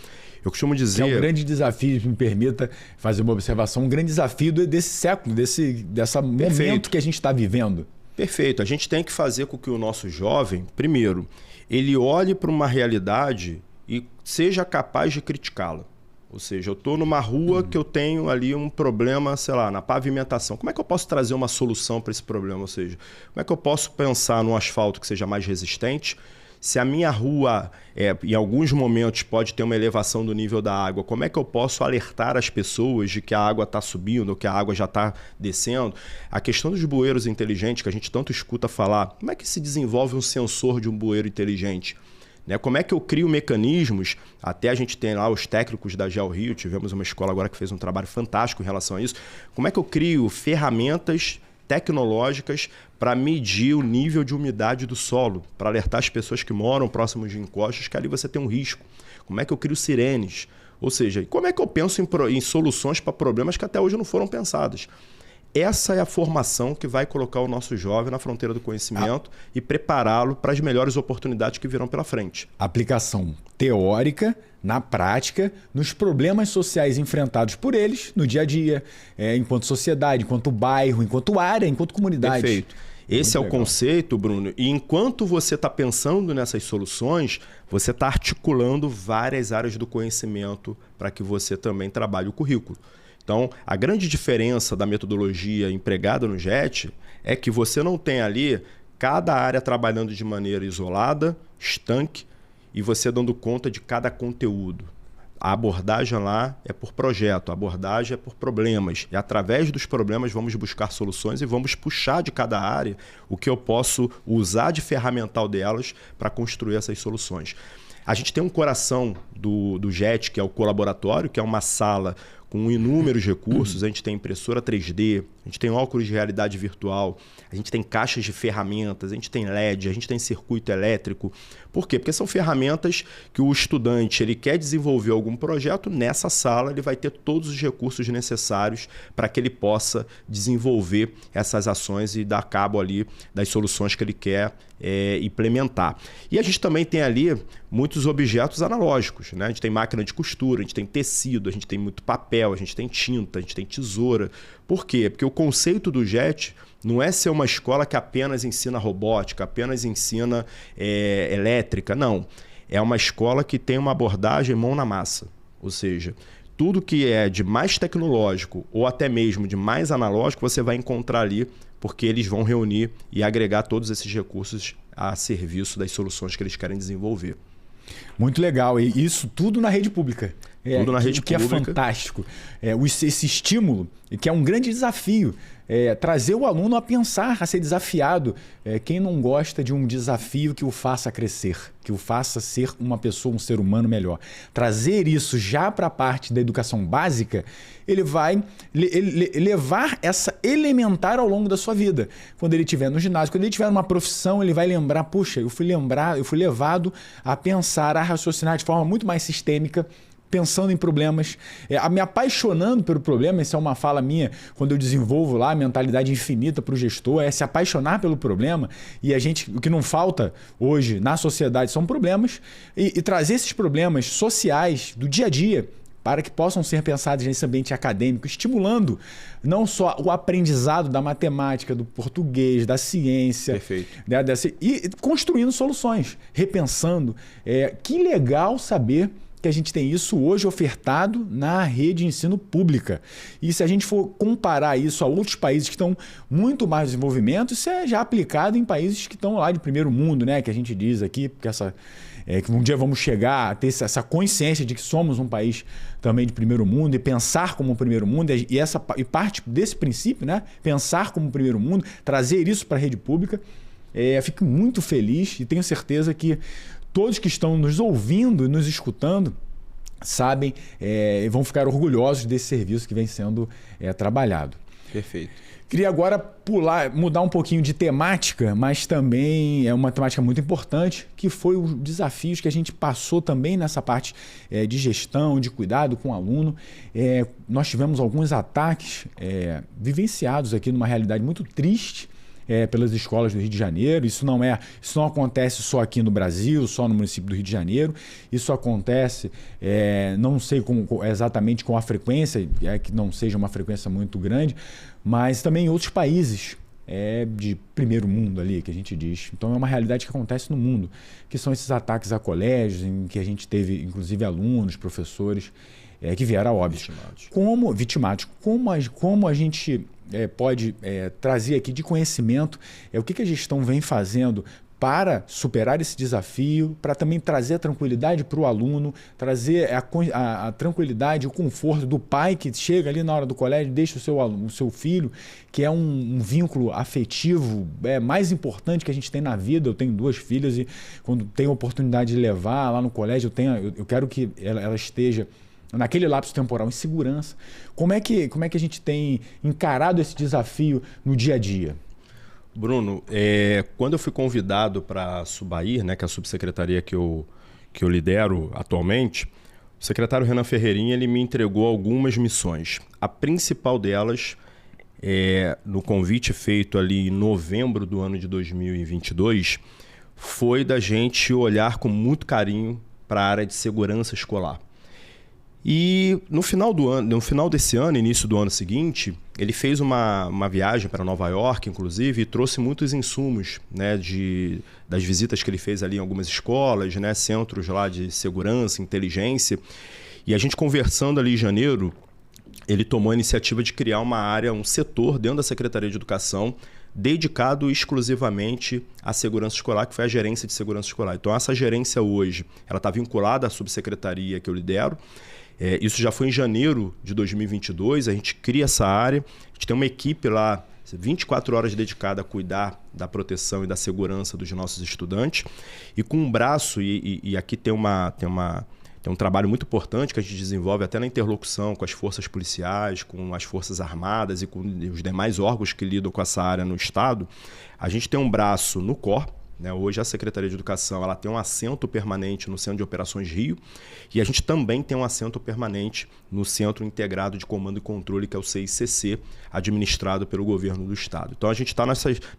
B: eu costumo dizer...
A: É um grande desafio, me permita fazer uma observação, um grande desafio desse século, dessa momento que a gente está vivendo.
B: Perfeito. A gente tem que fazer com que o nosso jovem, primeiro, ele olhe para uma realidade e seja capaz de criticá-la. Ou seja, eu estou numa rua que eu tenho ali um problema, sei lá, na pavimentação. Como é que eu posso trazer uma solução para esse problema? Ou seja, como é que eu posso pensar num asfalto que seja mais resistente? Se a minha rua, em alguns momentos, pode ter uma elevação do nível da água, como é que eu posso alertar as pessoas de que a água está subindo ou que a água já está descendo? A questão dos bueiros inteligentes, que a gente tanto escuta falar, como é que se desenvolve um sensor de um bueiro inteligente? Como é que eu crio mecanismos? Até a gente tem lá os técnicos da GeoRio, tivemos uma escola agora que fez um trabalho fantástico em relação a isso. Como é que eu crio ferramentas tecnológicas para medir o nível de umidade do solo, para alertar as pessoas que moram próximos de encostas que ali você tem um risco? Como é que eu crio sirenes? Ou seja, como é que eu penso em soluções para problemas que até hoje não foram pensadas? Essa é a formação que vai colocar o nosso jovem na fronteira do conhecimento e prepará-lo para as melhores oportunidades que virão pela frente.
A: Aplicação teórica, na prática, nos problemas sociais enfrentados por eles no dia a dia, enquanto sociedade, enquanto bairro, enquanto área, enquanto comunidade.
B: Perfeito. Esse é o conceito, Bruno. E enquanto você está pensando nessas soluções, você está articulando várias áreas do conhecimento para que você também trabalhe o currículo. Então, a grande diferença da metodologia empregada no JET é que você não tem ali cada área trabalhando de maneira isolada, estanque, e você dando conta de cada conteúdo. A abordagem lá é por projeto, a abordagem é por problemas. E através dos problemas vamos buscar soluções e vamos puxar de cada área o que eu posso usar de ferramental delas para construir essas soluções. A gente tem um coração do JET, que é o colaboratório, que é uma sala com inúmeros recursos. A gente tem impressora 3D, a gente tem óculos de realidade virtual, a gente tem caixas de ferramentas, a gente tem LED, a gente tem circuito elétrico. Por quê? Porque são ferramentas que o estudante ele quer desenvolver algum projeto, nessa sala ele vai ter todos os recursos necessários para que ele possa desenvolver essas ações e dar cabo ali das soluções que ele quer implementar. E a gente também tem ali muitos objetos analógicos, né? A gente tem máquina de costura, a gente tem tecido, a gente tem muito papel, a gente tem tinta, a gente tem tesoura. Por quê? Porque o conceito do JET não é ser uma escola que apenas ensina robótica, apenas ensina elétrica, não. É uma escola que tem uma abordagem mão na massa. Ou seja, tudo que é de mais tecnológico ou até mesmo de mais analógico, você vai encontrar ali, porque eles vão reunir e agregar todos esses recursos a serviço das soluções que eles querem desenvolver.
A: Muito legal. E isso tudo na rede pública.
B: Tudo na rede pública.
A: Que é fantástico. Esse estímulo, que é um grande desafio. Trazer o aluno a pensar, a ser desafiado. Quem não gosta de um desafio que o faça crescer, que o faça ser uma pessoa, um ser humano melhor. Trazer isso já para a parte da educação básica, ele vai levar essa elementar ao longo da sua vida. Quando ele estiver no ginásio, quando ele tiver uma profissão, ele vai lembrar, puxa, eu fui levado a pensar, a raciocinar de forma muito mais sistêmica, pensando em problemas, me apaixonando pelo problema. Essa é uma fala minha quando eu desenvolvo lá a mentalidade infinita para o gestor, é se apaixonar pelo problema. E o que não falta hoje na sociedade são problemas, e trazer esses problemas sociais do dia a dia para que possam ser pensados nesse ambiente acadêmico, estimulando não só o aprendizado da matemática, do português, da ciência.
B: Perfeito.
A: E construindo soluções, repensando. Que legal saber que a gente tem isso hoje ofertado na rede de ensino pública. E se a gente for comparar isso a outros países que estão muito mais em desenvolvimento, isso é já aplicado em países que estão lá de primeiro mundo, né? Que a gente diz aqui, porque que um dia vamos chegar a ter essa consciência de que somos um país também de primeiro mundo e pensar como um primeiro mundo, e parte desse princípio, né? Pensar como um primeiro mundo, trazer isso para a rede pública. Fico muito feliz e tenho certeza que todos que estão nos ouvindo e nos escutando sabem e vão ficar orgulhosos desse serviço que vem sendo trabalhado.
B: Perfeito.
A: Queria agora mudar um pouquinho de temática, mas também é uma temática muito importante, que foi os desafios que a gente passou também nessa parte de gestão, de cuidado com o aluno. Nós tivemos alguns ataques vivenciados aqui numa realidade muito triste pelas escolas do Rio de Janeiro. Isso não acontece só aqui no Brasil, só no município do Rio de Janeiro. Isso acontece, não sei exatamente com a frequência, que não seja uma frequência muito grande, mas também em outros países de primeiro mundo ali, que a gente diz. Então é uma realidade que acontece no mundo, que são esses ataques a colégios, em que a gente teve inclusive alunos, professores que vieram a óbito. Vitimados. Como a gente pode trazer aqui de conhecimento o que a gestão vem fazendo para superar esse desafio, para também trazer a tranquilidade para o aluno, trazer a tranquilidade, o conforto do pai que chega ali na hora do colégio, deixa o seu filho, que é um vínculo afetivo mais importante que a gente tem na vida. Eu tenho 2 filhas e quando tenho a oportunidade de levar lá no colégio, eu quero que ela esteja naquele lapso temporal em segurança. Como é que a gente tem encarado esse desafio no dia a dia?
B: Bruno, quando eu fui convidado para a Subair, que é a subsecretaria que eu lidero atualmente, o secretário Renan Ferreirinha ele me entregou algumas missões. A principal delas, no convite feito ali em novembro do ano de 2022, foi da gente olhar com muito carinho para a área de segurança escolar. E no final desse ano, início do ano seguinte, ele fez uma viagem para Nova York, inclusive, e trouxe muitos insumos, das visitas que ele fez ali em algumas escolas, centros lá de segurança, inteligência. E a gente conversando ali em janeiro, ele tomou a iniciativa de criar uma área, um setor dentro da Secretaria de Educação, dedicado exclusivamente à segurança escolar, que foi a gerência de segurança escolar. Então essa gerência hoje, ela está vinculada à subsecretaria que eu lidero. Isso já foi em janeiro de 2022, a gente cria essa área, a gente tem uma equipe lá, 24 horas dedicada a cuidar da proteção e da segurança dos nossos estudantes, e com um braço, e aqui tem um trabalho muito importante que a gente desenvolve até na interlocução com as forças policiais, com as forças armadas e com os demais órgãos que lidam com essa área no Estado. A gente tem um braço no COR. Hoje a Secretaria de Educação ela tem um assento permanente no Centro de Operações Rio, e a gente também tem um assento permanente no Centro Integrado de Comando e Controle, que é o CICC, administrado pelo governo do Estado. Então a gente está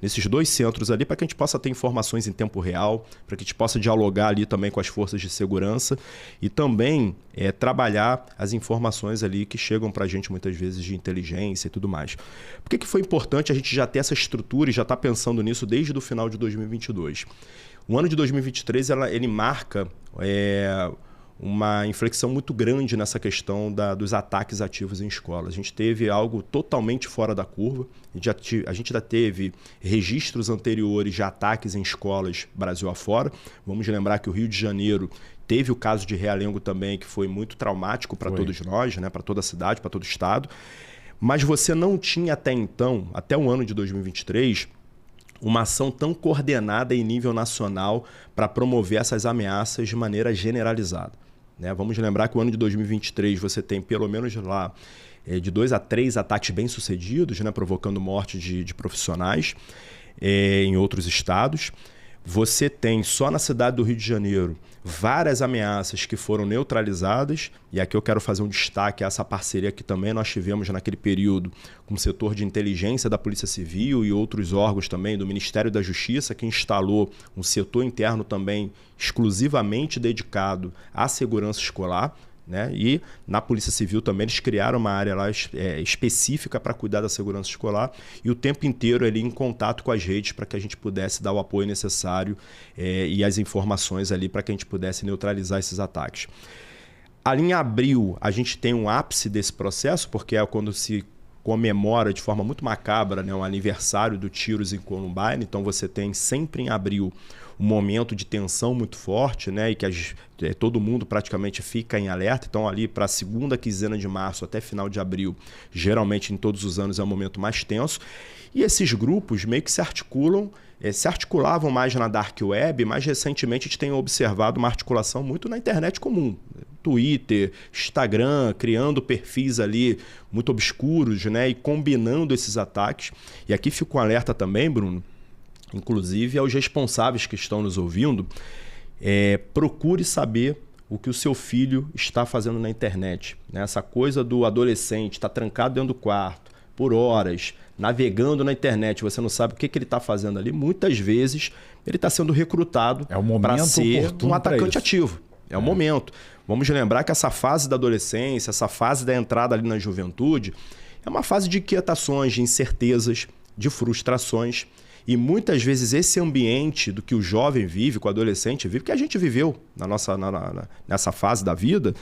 B: nesses 2 centros ali para que a gente possa ter informações em tempo real, para que a gente possa dialogar ali também com as forças de segurança e também trabalhar as informações ali que chegam para a gente muitas vezes de inteligência e tudo mais. Por que foi importante a gente já ter essa estrutura e já estar pensando nisso desde o final de 2022? O ano de 2023 ele marca uma inflexão muito grande nessa questão dos ataques ativos em escolas. A gente teve algo totalmente fora da curva. A gente já teve registros anteriores de ataques em escolas Brasil afora. Vamos lembrar que o Rio de Janeiro teve o caso de Realengo também, que foi muito traumático para todos nós, para toda a cidade, para todo o estado. Mas você não tinha até então, até o ano de 2023, uma ação tão coordenada em nível nacional para promover essas ameaças de maneira generalizada. Vamos lembrar que o ano de 2023 você tem pelo menos lá de 2 a 3 ataques bem-sucedidos, provocando morte de profissionais em outros estados. Você tem só na cidade do Rio de Janeiro várias ameaças que foram neutralizadas, e aqui eu quero fazer um destaque a essa parceria que também nós tivemos naquele período com o setor de inteligência da Polícia Civil e outros órgãos também do Ministério da Justiça, que instalou um setor interno também exclusivamente dedicado à segurança escolar. E na Polícia Civil também eles criaram uma área lá específica para cuidar da segurança escolar, e o tempo inteiro ali em contato com as redes para que a gente pudesse dar o apoio necessário e as informações ali para que a gente pudesse neutralizar esses ataques. Ali em abril a gente tem um ápice desse processo, porque é quando se comemora de forma muito macabra o aniversário do Tiros em Columbine. Então você tem sempre em abril um momento de tensão muito forte, e que todo mundo praticamente fica em alerta. Então ali para a segunda quinzena de março até final de abril, geralmente em todos os anos é um momento mais tenso. E esses grupos meio que se articulavam mais na Dark Web, mas recentemente a gente tem observado uma articulação muito na internet comum. Twitter, Instagram, criando perfis ali muito obscuros, né? E combinando esses ataques. E aqui fica um alerta também, Bruno, inclusive aos responsáveis que estão nos ouvindo, procure saber o que o seu filho está fazendo na internet. Né? Essa coisa do adolescente estar trancado dentro do quarto por horas, navegando na internet, você não sabe o que ele está fazendo ali. Muitas vezes ele está sendo recrutado para ser um atacante ativo. É o momento. Vamos lembrar que essa fase da adolescência, essa fase da entrada ali na juventude, é uma fase de inquietações, de incertezas, de frustrações. E muitas vezes esse ambiente do que o jovem vive, que o adolescente vive, que a gente viveu nessa fase da vida,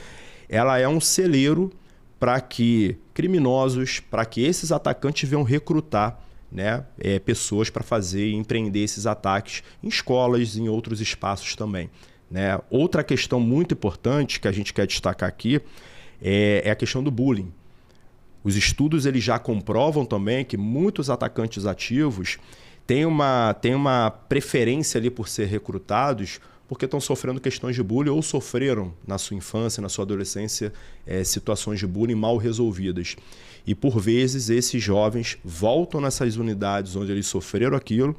B: ela é um celeiro para que criminosos, para que esses atacantes venham recrutar, né, pessoas para fazer e empreender esses ataques em escolas e em outros espaços também. Né? Outra questão muito importante que a gente quer destacar aqui é a questão do bullying. Os estudos eles já comprovam também que muitos atacantes ativos têm uma preferência ali por ser recrutados porque estão sofrendo questões de bullying ou sofreram na sua infância, na sua adolescência, situações de bullying mal resolvidas. E por vezes esses jovens voltam nessas unidades onde eles sofreram aquilo,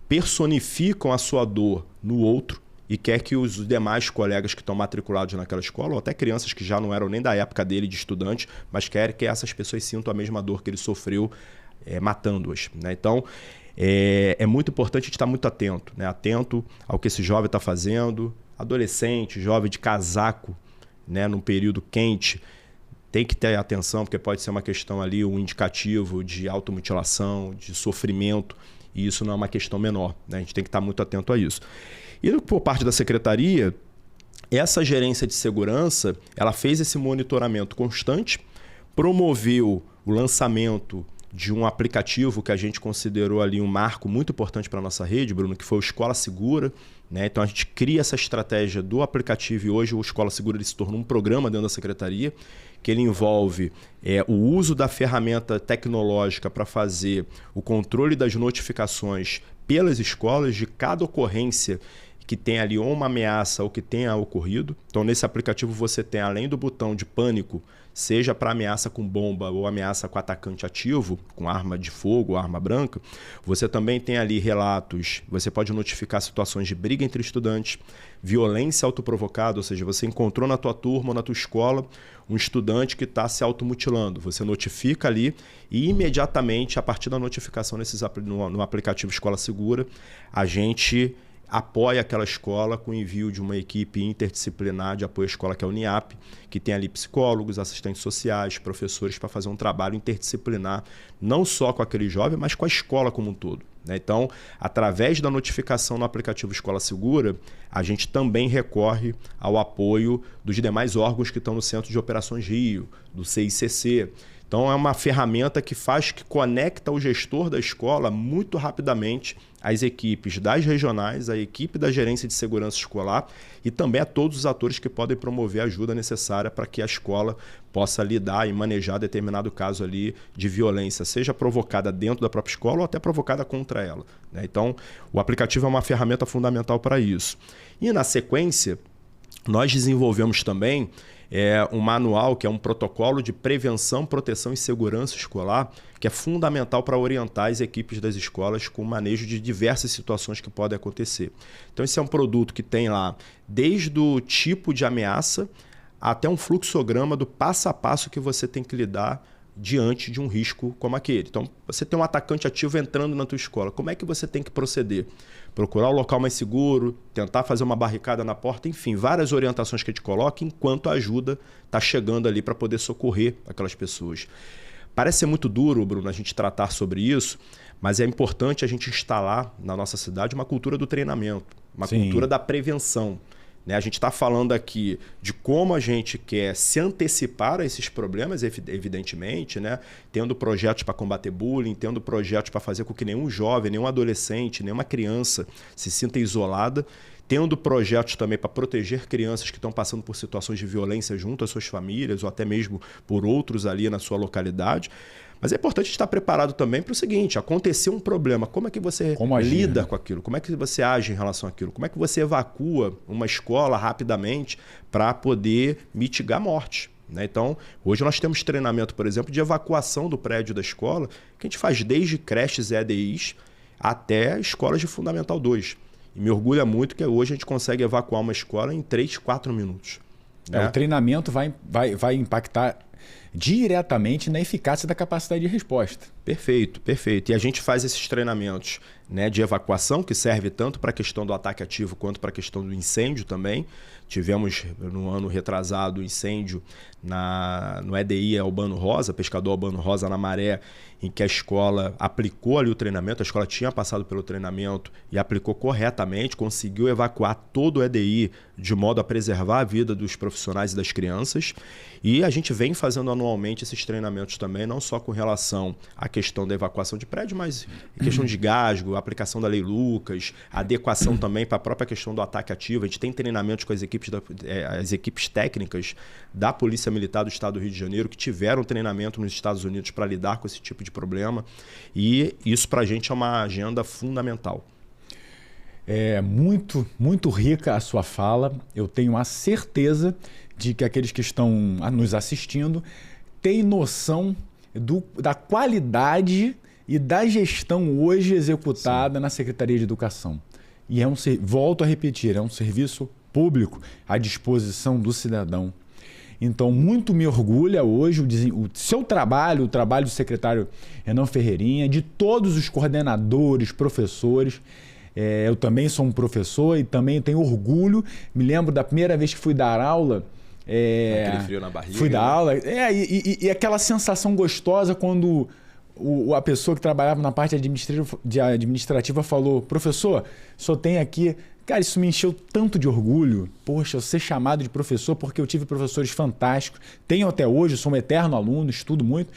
B: personificam a sua dor no outro e quer que os demais colegas que estão matriculados naquela escola, ou até crianças que já não eram nem da época dele de estudante, mas querem que essas pessoas sintam a mesma dor que ele sofreu matando-as. Né? Então, é muito importante estar muito atento, né? Atento ao que esse jovem está fazendo. Adolescente, jovem de casaco, né? Num período quente, tem que ter atenção, porque pode ser uma questão ali, um indicativo de automutilação, de sofrimento, e isso não é uma questão menor. Né? A gente tem que estar muito atento a isso. E por parte da secretaria, essa gerência de segurança, ela fez esse monitoramento constante, promoveu o lançamento de um aplicativo que a gente considerou ali um marco muito importante para a nossa rede, Bruno, que foi o Escola Segura. Né? Então a gente cria essa estratégia do aplicativo e hoje o Escola Segura ele se tornou um programa dentro da secretaria, que ele envolve o uso da ferramenta tecnológica para fazer o controle das notificações pelas escolas de cada ocorrência que tem ali ou uma ameaça ou que tenha ocorrido. Então nesse aplicativo você tem, além do botão de pânico, seja para ameaça com bomba ou ameaça com atacante ativo, com arma de fogo, arma branca, você também tem ali relatos, você pode notificar situações de briga entre estudantes, violência autoprovocada, ou seja, você encontrou na tua turma ou na tua escola um estudante que está se automutilando. Você notifica ali e imediatamente, a partir da notificação no aplicativo Escola Segura, a gente apoia aquela escola com o envio de uma equipe interdisciplinar de apoio à escola, que é o NIAP, que tem ali psicólogos, assistentes sociais, professores, para fazer um trabalho interdisciplinar, não só com aquele jovem, mas com a escola como um todo. Né? Então, através da notificação no aplicativo Escola Segura, a gente também recorre ao apoio dos demais órgãos que estão no Centro de Operações Rio, do CICC. Então, é uma ferramenta que conecta o gestor da escola muito rapidamente às equipes das regionais, à equipe da gerência de segurança escolar e também a todos os atores que podem promover a ajuda necessária para que a escola possa lidar e manejar determinado caso ali de violência, seja provocada dentro da própria escola ou até provocada contra ela. Né? Então, o aplicativo é uma ferramenta fundamental para isso. E na sequência, nós desenvolvemos também um manual, que é um protocolo de prevenção, proteção e segurança escolar, que é fundamental para orientar as equipes das escolas com o manejo de diversas situações que podem acontecer. Então, esse é um produto que tem lá desde o tipo de ameaça até um fluxograma do passo a passo que você tem que lidar diante de um risco como aquele. Então, você tem um atacante ativo entrando na tua escola. Como é que você tem que proceder? Procurar o local mais seguro, tentar fazer uma barricada na porta, enfim, várias orientações que a gente coloca enquanto a ajuda está chegando ali para poder socorrer aquelas pessoas. Parece ser muito duro, Bruno, a gente tratar sobre isso, mas é importante a gente instalar na nossa cidade uma cultura do treinamento, uma cultura da prevenção. Né? A gente está falando aqui de como a gente quer se antecipar a esses problemas, evidentemente, né? Tendo projetos para combater bullying, tendo projetos para fazer com que nenhum jovem, nenhum adolescente, nenhuma criança se sinta isolada, tendo projetos também para proteger crianças que estão passando por situações de violência junto às suas famílias ou até mesmo por outros ali na sua localidade. Mas é importante estar preparado também para o seguinte: aconteceu um problema, como é que você lida com aquilo? Como é que você age em relação àquilo? Como é que você evacua uma escola rapidamente para poder mitigar a morte? Né? Então, hoje nós temos treinamento, por exemplo, de evacuação do prédio da escola, que a gente faz desde creches e EDIs até escolas de Fundamental 2. E me orgulha muito que hoje a gente consegue evacuar uma escola em 3, 4 minutos. Né?
A: O treinamento vai impactar diretamente na eficácia da capacidade de resposta.
B: Perfeito, perfeito. E a gente faz esses treinamentos, né, de evacuação, que serve tanto para a questão do ataque ativo quanto para a questão do incêndio também. Tivemos, no ano retrasado, incêndio no EDI Albano Rosa, Pescador Albano Rosa, na Maré, em que a escola aplicou ali o treinamento, a escola tinha passado pelo treinamento e aplicou corretamente, conseguiu evacuar todo o EDI de modo a preservar a vida dos profissionais e das crianças. E a gente vem fazendo anualmente esses treinamentos também, não só com relação à questão da evacuação de prédio, mas questão de gasgo, a aplicação da Lei Lucas, a adequação também para a própria questão do ataque ativo. A gente tem treinamentos com as equipes técnicas da Polícia Militar do Estado do Rio de Janeiro, que tiveram treinamento nos Estados Unidos para lidar com esse tipo de problema. E isso para a gente é uma agenda fundamental.
A: É muito, muito rica a sua fala. Eu tenho a certeza de que aqueles que estão nos assistindo têm noção da qualidade e da gestão hoje executada na Secretaria de Educação. E volto a repetir, é um serviço público à disposição do cidadão. Então, muito me orgulha hoje o seu trabalho, o trabalho do secretário Renan Ferreirinha, de todos os coordenadores, professores. Eu também sou um professor e também tenho orgulho. Me lembro da primeira vez que fui dar aula.
B: Aquele frio na barriga.
A: Fui dar aula. E aquela sensação gostosa quando a pessoa que trabalhava na parte administrativa falou: professor, só tem aqui... Cara, isso me encheu tanto de orgulho. Poxa, eu ser chamado de professor porque eu tive professores fantásticos. Tenho até hoje, sou um eterno aluno, estudo muito.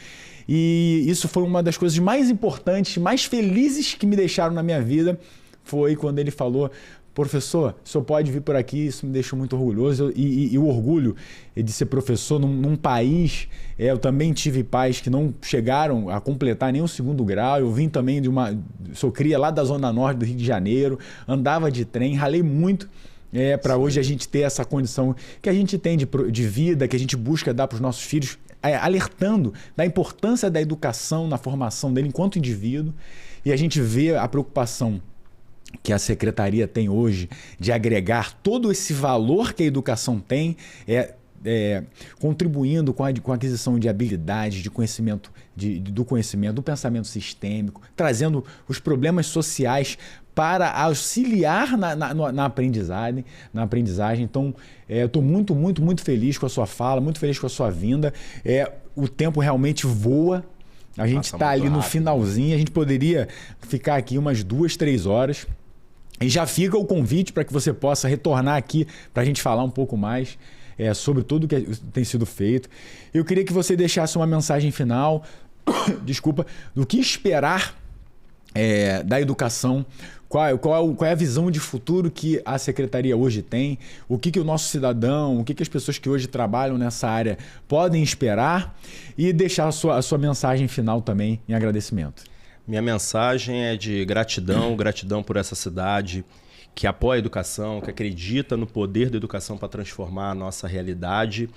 A: E isso foi uma das coisas mais importantes, mais felizes que me deixaram na minha vida. Foi quando ele falou: professor, o senhor pode vir por aqui. Isso me deixou muito orgulhoso. E o orgulho de ser professor num país... eu também tive pais que não chegaram a completar nem o 2º grau. Eu vim também sou cria lá da Zona Norte do Rio de Janeiro. Andava de trem, ralei muito para hoje a gente ter essa condição que a gente tem de vida, que a gente busca dar para os nossos filhos, alertando da importância da educação na formação dele enquanto indivíduo. E a gente vê a preocupação que a Secretaria tem hoje de agregar todo esse valor que a educação tem, contribuindo com a aquisição de habilidades, de conhecimento, do conhecimento, do pensamento sistêmico, trazendo os problemas sociais para auxiliar na aprendizagem. Então, eu estou muito, muito, muito feliz com a sua fala, muito feliz com a sua vinda. O tempo realmente voa. A gente está ali no finalzinho, a gente poderia ficar aqui umas 2, 3 horas. E já fica o convite para que você possa retornar aqui para a gente falar um pouco mais sobre tudo que tem sido feito. Eu queria que você deixasse uma mensagem final, desculpa, do que esperar da educação. Qual é a visão de futuro que a Secretaria hoje tem? O que o nosso cidadão, o que as pessoas que hoje trabalham nessa área podem esperar? E deixar a sua mensagem final também em agradecimento.
B: Minha mensagem é de gratidão, gratidão por essa cidade que apoia a educação, que acredita no poder da educação para transformar a nossa realidade.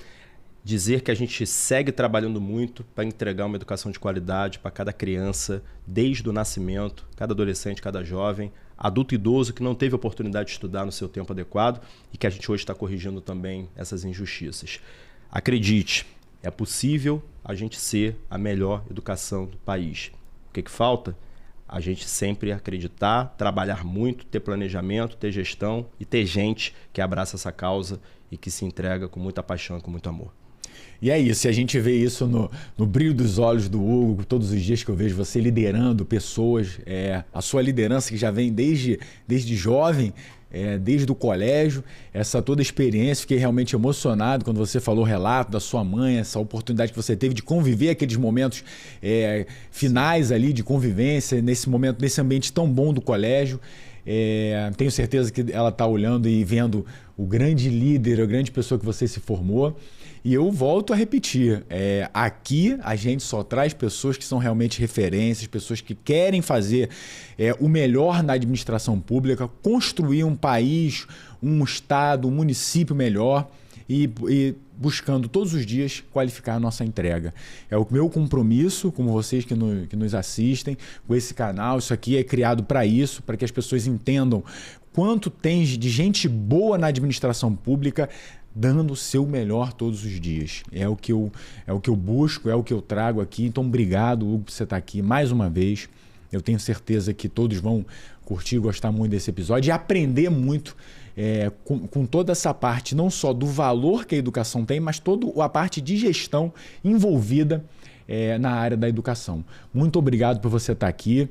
B: Dizer que a gente segue trabalhando muito para entregar uma educação de qualidade para cada criança, desde o nascimento, cada adolescente, cada jovem, adulto e idoso que não teve oportunidade de estudar no seu tempo adequado e que a gente hoje está corrigindo também essas injustiças. Acredite, é possível a gente ser a melhor educação do país. O que falta? A gente sempre acreditar, trabalhar muito, ter planejamento, ter gestão e ter gente que abraça essa causa e que se entrega com muita paixão e com muito amor.
A: E é isso, a gente vê isso no brilho dos olhos do Hugo, todos os dias que eu vejo você liderando pessoas, a sua liderança que já vem desde jovem, desde o colégio, essa toda experiência. Fiquei realmente emocionado quando você falou o relato da sua mãe, essa oportunidade que você teve de conviver aqueles momentos finais ali de convivência, nesse momento, nesse ambiente tão bom do colégio. Tenho certeza que ela está olhando e vendo o grande líder, a grande pessoa que você se formou. E eu volto a repetir, aqui a gente só traz pessoas que são realmente referências, pessoas que querem fazer o melhor na administração pública, construir um país, um estado, um município melhor e buscando todos os dias qualificar a nossa entrega. É o meu compromisso, como vocês que nos assistem, com esse canal. Isso aqui é criado para isso, para que as pessoas entendam quanto tem de gente boa na administração pública dando o seu melhor todos os dias. É o que eu busco, é o que eu trago aqui. Então, obrigado, Hugo, por você estar aqui mais uma vez. Eu tenho certeza que todos vão curtir e gostar muito desse episódio e aprender muito com toda essa parte, não só do valor que a educação tem, mas toda a parte de gestão envolvida na área da educação. Muito obrigado por você estar aqui.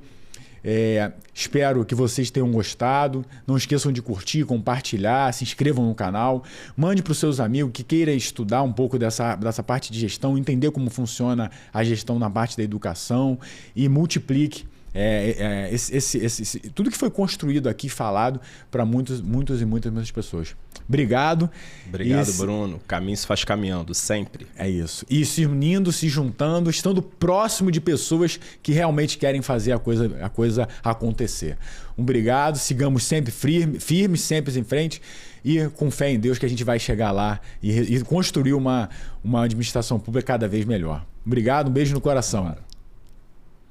A: Espero que vocês tenham gostado. Não esqueçam de curtir, compartilhar, se inscrevam no canal, mande para os seus amigos que queiram estudar um pouco dessa parte de gestão, entender como funciona a gestão na parte da educação e multiplique tudo que foi construído aqui, falado para muitas pessoas. Obrigado.
B: Obrigado, Bruno. O caminho se faz caminhando, sempre.
A: É isso. E se unindo, se juntando, estando próximo de pessoas que realmente querem fazer a coisa acontecer. Obrigado. Sigamos sempre firmes, sempre em frente e com fé em Deus que a gente vai chegar lá e construir uma administração pública cada vez melhor. Obrigado. Um beijo no coração.